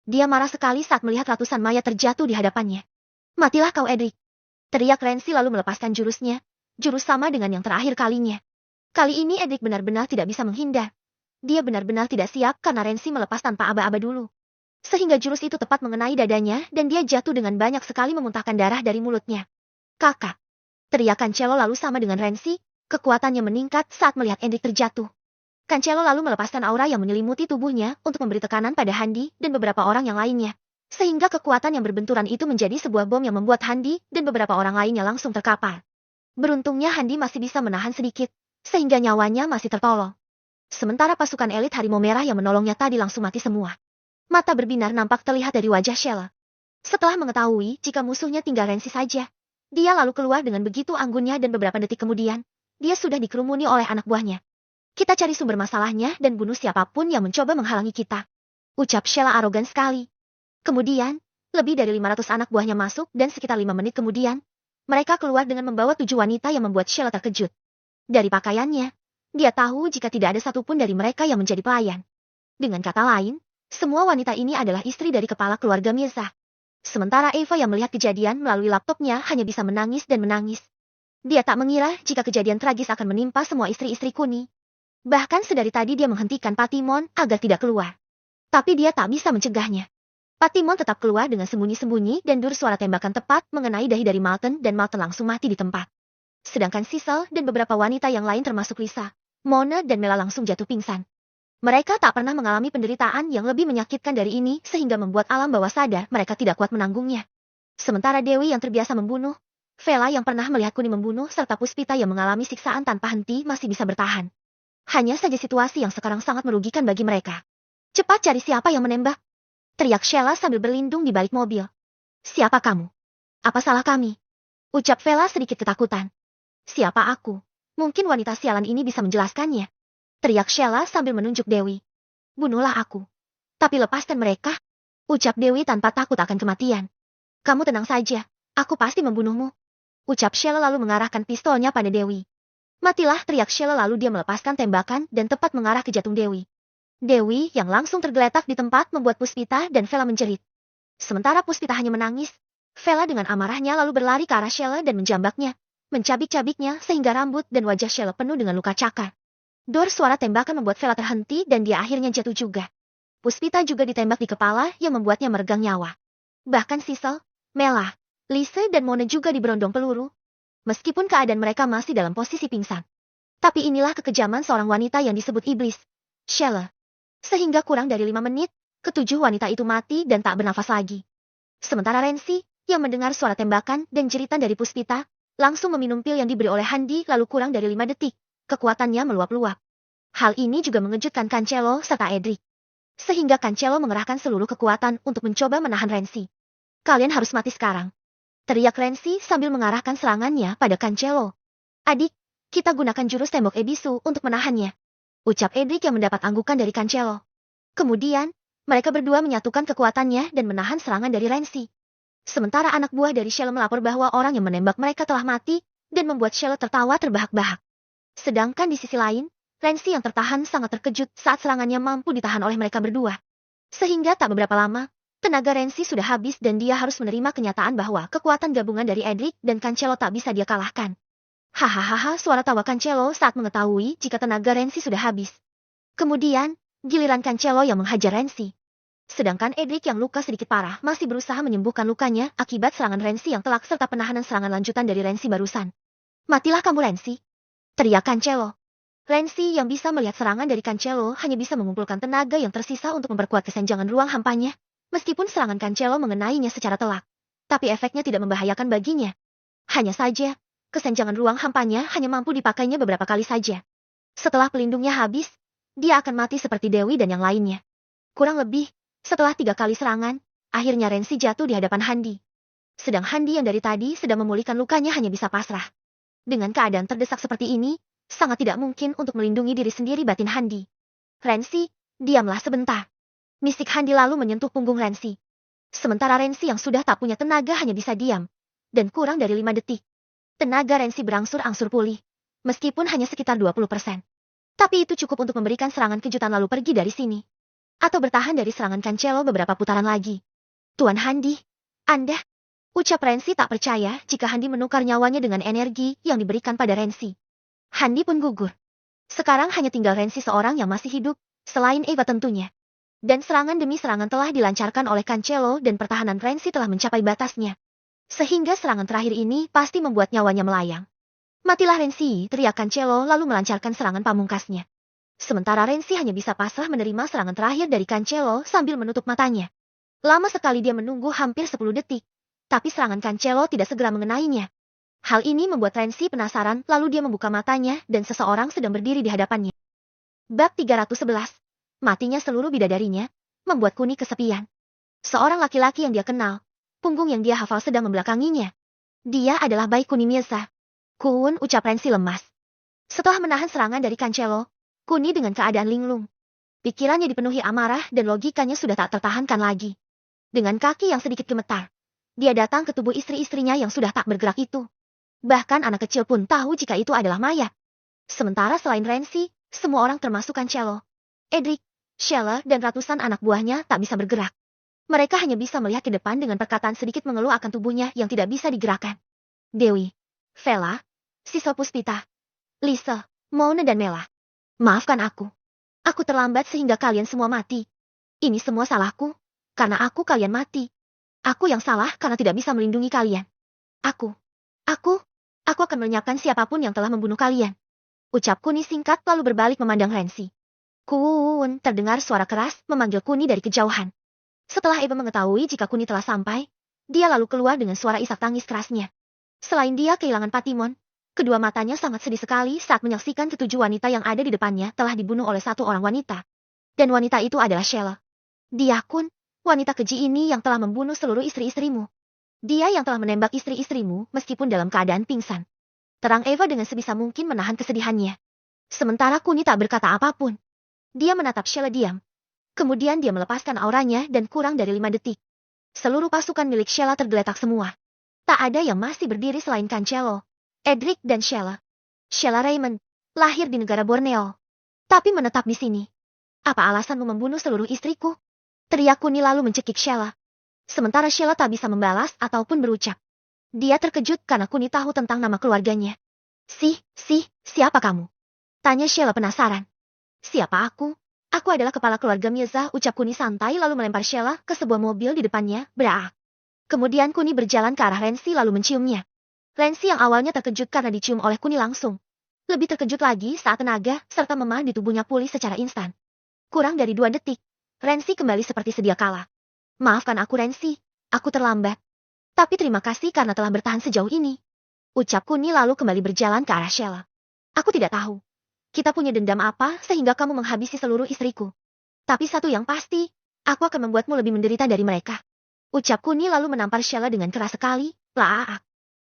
Dia marah sekali saat melihat ratusan mayat terjatuh di hadapannya. Matilah kau Edric. Teriak Renzi lalu melepaskan jurusnya, jurus sama dengan yang terakhir kalinya. Kali ini Edric benar-benar tidak bisa menghindar. Dia benar-benar tidak siap karena Renzi melepas tanpa aba-aba dulu. Sehingga jurus itu tepat mengenai dadanya dan dia jatuh dengan banyak sekali memuntahkan darah dari mulutnya. Kakak. Teriak Cancelo lalu sama dengan Renzi, kekuatannya meningkat saat melihat Edric terjatuh. Cancelo lalu melepaskan aura yang menyelimuti tubuhnya untuk memberi tekanan pada Handi dan beberapa orang yang lainnya. Sehingga kekuatan yang berbenturan itu menjadi sebuah bom yang membuat Handi dan beberapa orang lainnya langsung terkapar. Beruntungnya Handi masih bisa menahan sedikit, sehingga nyawanya masih tertolong. Sementara pasukan elit Harimau Merah yang menolongnya tadi langsung mati semua. Mata berbinar nampak terlihat dari wajah Sheila. Setelah mengetahui jika musuhnya tinggal Renzi saja, dia lalu keluar dengan begitu anggunnya dan beberapa detik kemudian, dia sudah dikerumuni oleh anak buahnya. Kita cari sumber masalahnya dan bunuh siapapun yang mencoba menghalangi kita. Ucap Sheila arogan sekali. Kemudian, lebih dari 500 anak buahnya masuk dan sekitar 5 menit kemudian, mereka keluar dengan membawa 7 wanita yang membuat Sheila terkejut. Dari pakaiannya, dia tahu jika tidak ada satupun dari mereka yang menjadi pelayan. Dengan kata lain, semua wanita ini adalah istri dari kepala keluarga Mirza. Sementara Eva yang melihat kejadian melalui laptopnya hanya bisa menangis dan menangis. Dia tak mengira jika kejadian tragis akan menimpa semua istri-istri Kuni. Bahkan sedari tadi dia menghentikan Patimon agar tidak keluar. Tapi dia tak bisa mencegahnya. Patimon tetap keluar dengan sembunyi-sembunyi dan suara tembakan tepat mengenai dahi dari Malton dan Malton langsung mati di tempat. Sedangkan Sissel dan beberapa wanita yang lain termasuk Lisa, Mona dan Mela langsung jatuh pingsan. Mereka tak pernah mengalami penderitaan yang lebih menyakitkan dari ini sehingga membuat alam bawah sadar mereka tidak kuat menanggungnya. Sementara Dewi yang terbiasa membunuh, Vela yang pernah melihat Kuni membunuh serta Puspita yang mengalami siksaan tanpa henti masih bisa bertahan. Hanya saja situasi yang sekarang sangat merugikan bagi mereka. Cepat cari siapa yang menembak. Teriak Sheila sambil berlindung di balik mobil. Siapa kamu? Apa salah kami? Ucap Vela sedikit ketakutan. Siapa aku? Mungkin wanita sialan ini bisa menjelaskannya. Teriak Sheila sambil menunjuk Dewi. Bunuhlah aku. Tapi lepaskan mereka. Ucap Dewi tanpa takut akan kematian. Kamu tenang saja. Aku pasti membunuhmu. Ucap Sheila lalu mengarahkan pistolnya pada Dewi. Matilah, teriak Sheila lalu dia melepaskan tembakan dan tepat mengarah ke jantung Dewi. Dewi yang langsung tergeletak di tempat membuat Puspita dan Vela menjerit. Sementara Puspita hanya menangis, Vela dengan amarahnya lalu berlari ke arah Sheila dan menjambaknya, mencabik-cabiknya sehingga rambut dan wajah Sheila penuh dengan luka cakar. Suara tembakan membuat Vela terhenti dan dia akhirnya jatuh juga. Puspita juga ditembak di kepala yang membuatnya meregang nyawa. Bahkan Sissel, Mela, Lisa dan Mona juga diberondong peluru. Meskipun keadaan mereka masih dalam posisi pingsan. Tapi inilah kekejaman seorang wanita yang disebut iblis, Sheila. Sehingga kurang dari 5 menit, ketujuh wanita itu mati dan tak bernafas lagi. Sementara Renzi, yang mendengar suara tembakan dan jeritan dari Puspita, langsung meminum pil yang diberi oleh Handi lalu kurang dari 5 detik, kekuatannya meluap-luap. Hal ini juga mengejutkan Cancelo serta Edric. Sehingga Cancelo mengerahkan seluruh kekuatan untuk mencoba menahan Renzi. Kalian harus mati sekarang. Teriak Renzi sambil mengarahkan serangannya pada Cancelo. Adik, kita gunakan jurus tembok Ebisu untuk menahannya. Ucap Edric yang mendapat anggukan dari Cancelo. Kemudian, mereka berdua menyatukan kekuatannya dan menahan serangan dari Renzi. Sementara anak buah dari Sheila melapor bahwa orang yang menembak mereka telah mati, dan membuat Sheila tertawa terbahak-bahak. Sedangkan di sisi lain, Renzi yang tertahan sangat terkejut saat serangannya mampu ditahan oleh mereka berdua. Sehingga tak beberapa lama, tenaga Renzi sudah habis dan dia harus menerima kenyataan bahwa kekuatan gabungan dari Edric dan Cancelo tak bisa dia kalahkan. Hahaha, suara tawa Cancelo saat mengetahui jika tenaga Renzi sudah habis. Kemudian, giliran Cancelo yang menghajar Renzi. Sedangkan Edric yang luka sedikit parah masih berusaha menyembuhkan lukanya akibat serangan Rensi yang telak serta penahanan serangan lanjutan dari Rensi barusan. Matilah kamu Rensi! Teriak Cancelo. Rensi yang bisa melihat serangan dari Cancelo hanya bisa mengumpulkan tenaga yang tersisa untuk memperkuat kesenjangan ruang hampanya. Meskipun serangan Cancelo mengenainya secara telak, tapi efeknya tidak membahayakan baginya. Hanya saja, kesenjangan ruang hampanya hanya mampu dipakainya beberapa kali saja. Setelah pelindungnya habis, dia akan mati seperti Dewi dan yang lainnya. Kurang lebih, setelah 3 kali serangan, akhirnya Rensi jatuh di hadapan Handi. Sedang Handi yang dari tadi sedang memulihkan lukanya hanya bisa pasrah. Dengan keadaan terdesak seperti ini, sangat tidak mungkin untuk melindungi diri sendiri batin Handi. Rensi, diamlah sebentar. Mistik Handi lalu menyentuh punggung Rensi. Sementara Rensi yang sudah tak punya tenaga hanya bisa diam. Dan kurang dari 5 detik. Tenaga Rensi berangsur-angsur pulih. Meskipun hanya sekitar 20%. Tapi itu cukup untuk memberikan serangan kejutan lalu pergi dari sini. Atau bertahan dari serangan Cancelo beberapa putaran lagi. Tuan Handi, Anda... Ucap Rensi tak percaya jika Handi menukar nyawanya dengan energi yang diberikan pada Rensi. Handi pun gugur. Sekarang hanya tinggal Rensi seorang yang masih hidup, selain Eva tentunya. Dan serangan demi serangan telah dilancarkan oleh Cancelo dan pertahanan Rensi telah mencapai batasnya. Sehingga serangan terakhir ini pasti membuat nyawanya melayang. Matilah Rensi, teriak Cancelo lalu melancarkan serangan pamungkasnya. Sementara Rensi hanya bisa pasrah menerima serangan terakhir dari Cancelo sambil menutup matanya. Lama sekali dia menunggu hampir 10 detik. Tapi serangan Cancelo tidak segera mengenainya. Hal ini membuat Rensi penasaran lalu dia membuka matanya dan seseorang sedang berdiri di hadapannya. Bab 311. Matinya seluruh bidadarinya, membuat Kuni kesepian. Seorang laki-laki yang dia kenal, punggung yang dia hafal sedang membelakanginya. Dia adalah Bayi Kuni Mirza. Kun, ucap Rensi lemas. Setelah menahan serangan dari Cancelo, Kuni dengan keadaan linglung. Pikirannya dipenuhi amarah dan logikanya sudah tak tertahankan lagi. Dengan kaki yang sedikit gemetar, dia datang ke tubuh istri-istrinya yang sudah tak bergerak itu. Bahkan anak kecil pun tahu jika itu adalah mayat. Sementara selain Rensi, semua orang termasuk Cancelo, Edric, Sheila dan ratusan anak buahnya tak bisa bergerak. Mereka hanya bisa melihat ke depan dengan perkataan sedikit mengeluh akan tubuhnya yang tidak bisa digerakkan. Dewi, Vela, Sisel Puspita, Lisa, Mona dan Mela. Maafkan aku. Aku terlambat sehingga kalian semua mati. Ini semua salahku, karena kalian mati. Aku yang salah karena tidak bisa melindungi kalian. Aku akan melenyapkan siapapun yang telah membunuh kalian. Ucap Kuni singkat lalu berbalik memandang Rensi. Kun, terdengar suara keras memanggil Kuni dari kejauhan. Setelah Eva mengetahui jika Kuni telah sampai, dia lalu keluar dengan suara isak tangis kerasnya. Selain dia kehilangan Patimon, kedua matanya sangat sedih sekali saat menyaksikan ketujuh wanita yang ada di depannya telah dibunuh oleh satu orang wanita. Dan wanita itu adalah Sheila. Dia Kun, wanita keji ini yang telah membunuh seluruh istri-istrimu. Dia yang telah menembak istri-istrimu meskipun dalam keadaan pingsan. Terang Eva dengan sebisa mungkin menahan kesedihannya. Sementara Kuni tak berkata apapun. Dia menatap Sheila diam. Kemudian dia melepaskan auranya dan kurang dari 5 detik. Seluruh pasukan milik Sheila tergeletak semua. Tak ada yang masih berdiri selain Cancelo, Edric dan Sheila. Sheila Raymond, lahir di negara Borneo. Tapi menetap di sini. Apa alasanmu membunuh seluruh istriku? Teriak Kuni lalu mencekik Sheila. Sementara Sheila tak bisa membalas ataupun berucap. Dia terkejut karena Kuni tahu tentang nama keluarganya. Siapa kamu? Tanya Sheila penasaran. Siapa aku? Aku adalah kepala keluarga Mirza, ucap Kuni santai lalu melempar Sheila ke sebuah mobil di depannya, berak. Kemudian Kuni berjalan ke arah Rensi lalu menciumnya. Rensi yang awalnya terkejut karena dicium oleh Kuni langsung. Lebih terkejut lagi saat tenaga serta memah di tubuhnya pulih secara instan. Kurang dari 2 detik. Rensi kembali seperti sedia kala. Maafkan aku Rensi, aku terlambat. Tapi terima kasih karena telah bertahan sejauh ini. Ucap Kuni lalu kembali berjalan ke arah Sheila. Aku tidak tahu. Kita punya dendam apa sehingga kamu menghabisi seluruh istriku. Tapi satu yang pasti, aku akan membuatmu lebih menderita dari mereka. Ucap Kuni lalu menampar Sheila dengan keras sekali, laak.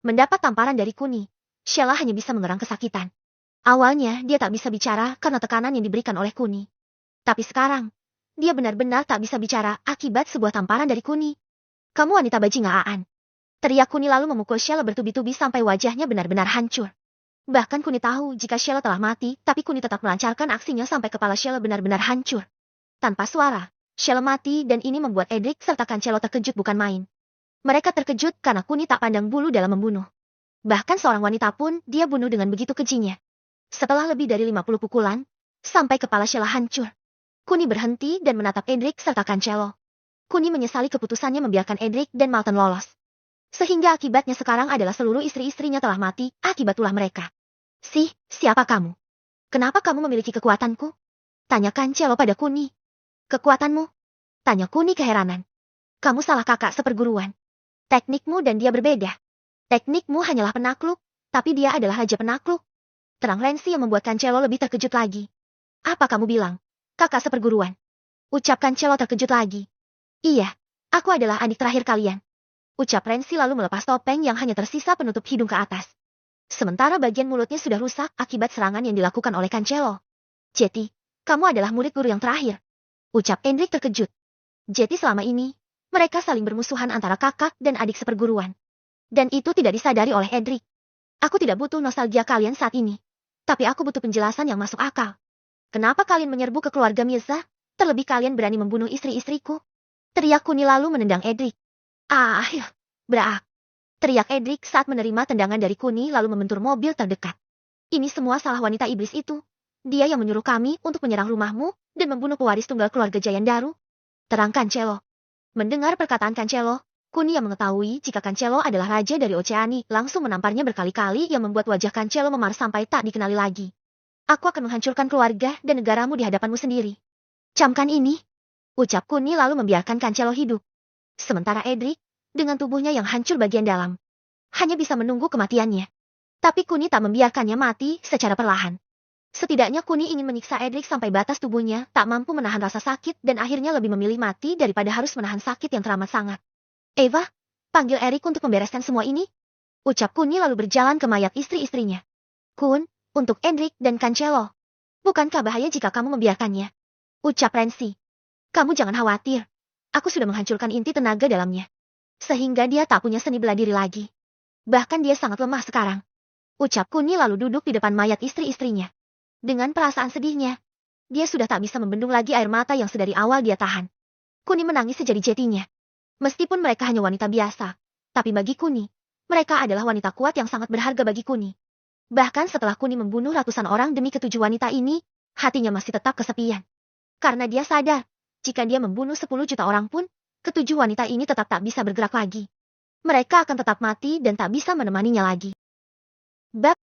Mendapat tamparan dari Kuni, Sheila hanya bisa mengerang kesakitan. Awalnya dia tak bisa bicara karena tekanan yang diberikan oleh Kuni. Tapi sekarang, dia benar-benar tak bisa bicara akibat sebuah tamparan dari Kuni. Kamu wanita bajingan. Teriak Kuni lalu memukul Sheila bertubi-tubi sampai wajahnya benar-benar hancur. Bahkan Kuni tahu jika Sheila telah mati, tapi Kuni tetap melancarkan aksinya sampai kepala Sheila benar-benar hancur. Tanpa suara, Sheila mati dan ini membuat Edric serta Cancelo terkejut bukan main. Mereka terkejut karena Kuni tak pandang bulu dalam membunuh. Bahkan seorang wanita pun dia bunuh dengan begitu kejinya. Setelah lebih dari 50 pukulan, sampai kepala Sheila hancur. Kuni berhenti dan menatap Edric serta Cancelo. Kuni menyesali keputusannya membiarkan Edric dan Malton lolos. Sehingga akibatnya sekarang adalah seluruh istri-istrinya telah mati akibat ulah mereka. Siapa kamu? Kenapa kamu memiliki kekuatanku? Tanya Cancelo pada Kuni. Kekuatanmu? Tanya Kuni keheranan. Kamu salah kakak seperguruan. Teknikmu dan dia berbeda. Teknikmu hanyalah penakluk, tapi dia adalah raja penakluk. Terang Rensi yang membuat Cancelo lebih terkejut lagi. Apa kamu bilang? Kakak seperguruan. Ucap Cancelo terkejut lagi. Iya, aku adalah adik terakhir kalian. Ucap Rensi lalu melepas topeng yang hanya tersisa penutup hidung ke atas. Sementara bagian mulutnya sudah rusak akibat serangan yang dilakukan oleh Cancelo. Jetty, kamu adalah murid guru yang terakhir. Ucap Edric terkejut. Jetty selama ini, mereka saling bermusuhan antara kakak dan adik seperguruan. Dan itu tidak disadari oleh Edric. Aku tidak butuh nostalgia kalian saat ini. Tapi aku butuh penjelasan yang masuk akal. Kenapa kalian menyerbu ke keluarga Mirza? Terlebih kalian berani membunuh istri-istriku? Teriak Kuni lalu menendang Edric. Berak. Teriak Edric saat menerima tendangan dari Kuni lalu membentur mobil terdekat. Ini semua salah wanita iblis itu. Dia yang menyuruh kami untuk menyerang rumahmu dan membunuh pewaris tunggal keluarga Jayandaru. Terang Cancelo. Mendengar perkataan Cancelo, Kuni yang mengetahui jika Cancelo adalah raja dari Oceani langsung menamparnya berkali-kali yang membuat wajah Cancelo memar sampai tak dikenali lagi. Aku akan menghancurkan keluarga dan negaramu di hadapanmu sendiri. Camkan ini. Ucap Kuni lalu membiarkan Cancelo hidup. Sementara Edric, dengan tubuhnya yang hancur bagian dalam, hanya bisa menunggu kematiannya. Tapi Kuni tak membiarkannya mati secara perlahan. Setidaknya Kuni ingin menyiksa Edric sampai batas tubuhnya tak mampu menahan rasa sakit dan akhirnya lebih memilih mati daripada harus menahan sakit yang teramat sangat. Eva, panggil Eric untuk membereskan semua ini. Ucap Kuni lalu berjalan ke mayat istri-istrinya. Kun, untuk Edric dan Cancelo. Bukankah bahaya jika kamu membiarkannya? Ucap Rensi. Kamu jangan khawatir. Aku sudah menghancurkan inti tenaga dalamnya. Sehingga dia tak punya seni bela diri lagi. Bahkan dia sangat lemah sekarang. Ucap Kuni lalu duduk di depan mayat istri-istrinya. Dengan perasaan sedihnya, dia sudah tak bisa membendung lagi air mata yang sedari awal dia tahan. Kuni menangis sejadi-jadinya. Meskipun mereka hanya wanita biasa, tapi bagi Kuni, mereka adalah wanita kuat yang sangat berharga bagi Kuni. Bahkan setelah Kuni membunuh ratusan orang demi ketujuh wanita ini, hatinya masih tetap kesepian. Karena dia sadar, jika dia membunuh 10 juta orang pun, ketujuh wanita ini tetap tak bisa bergerak lagi. Mereka akan tetap mati dan tak bisa menemaninya lagi. Bab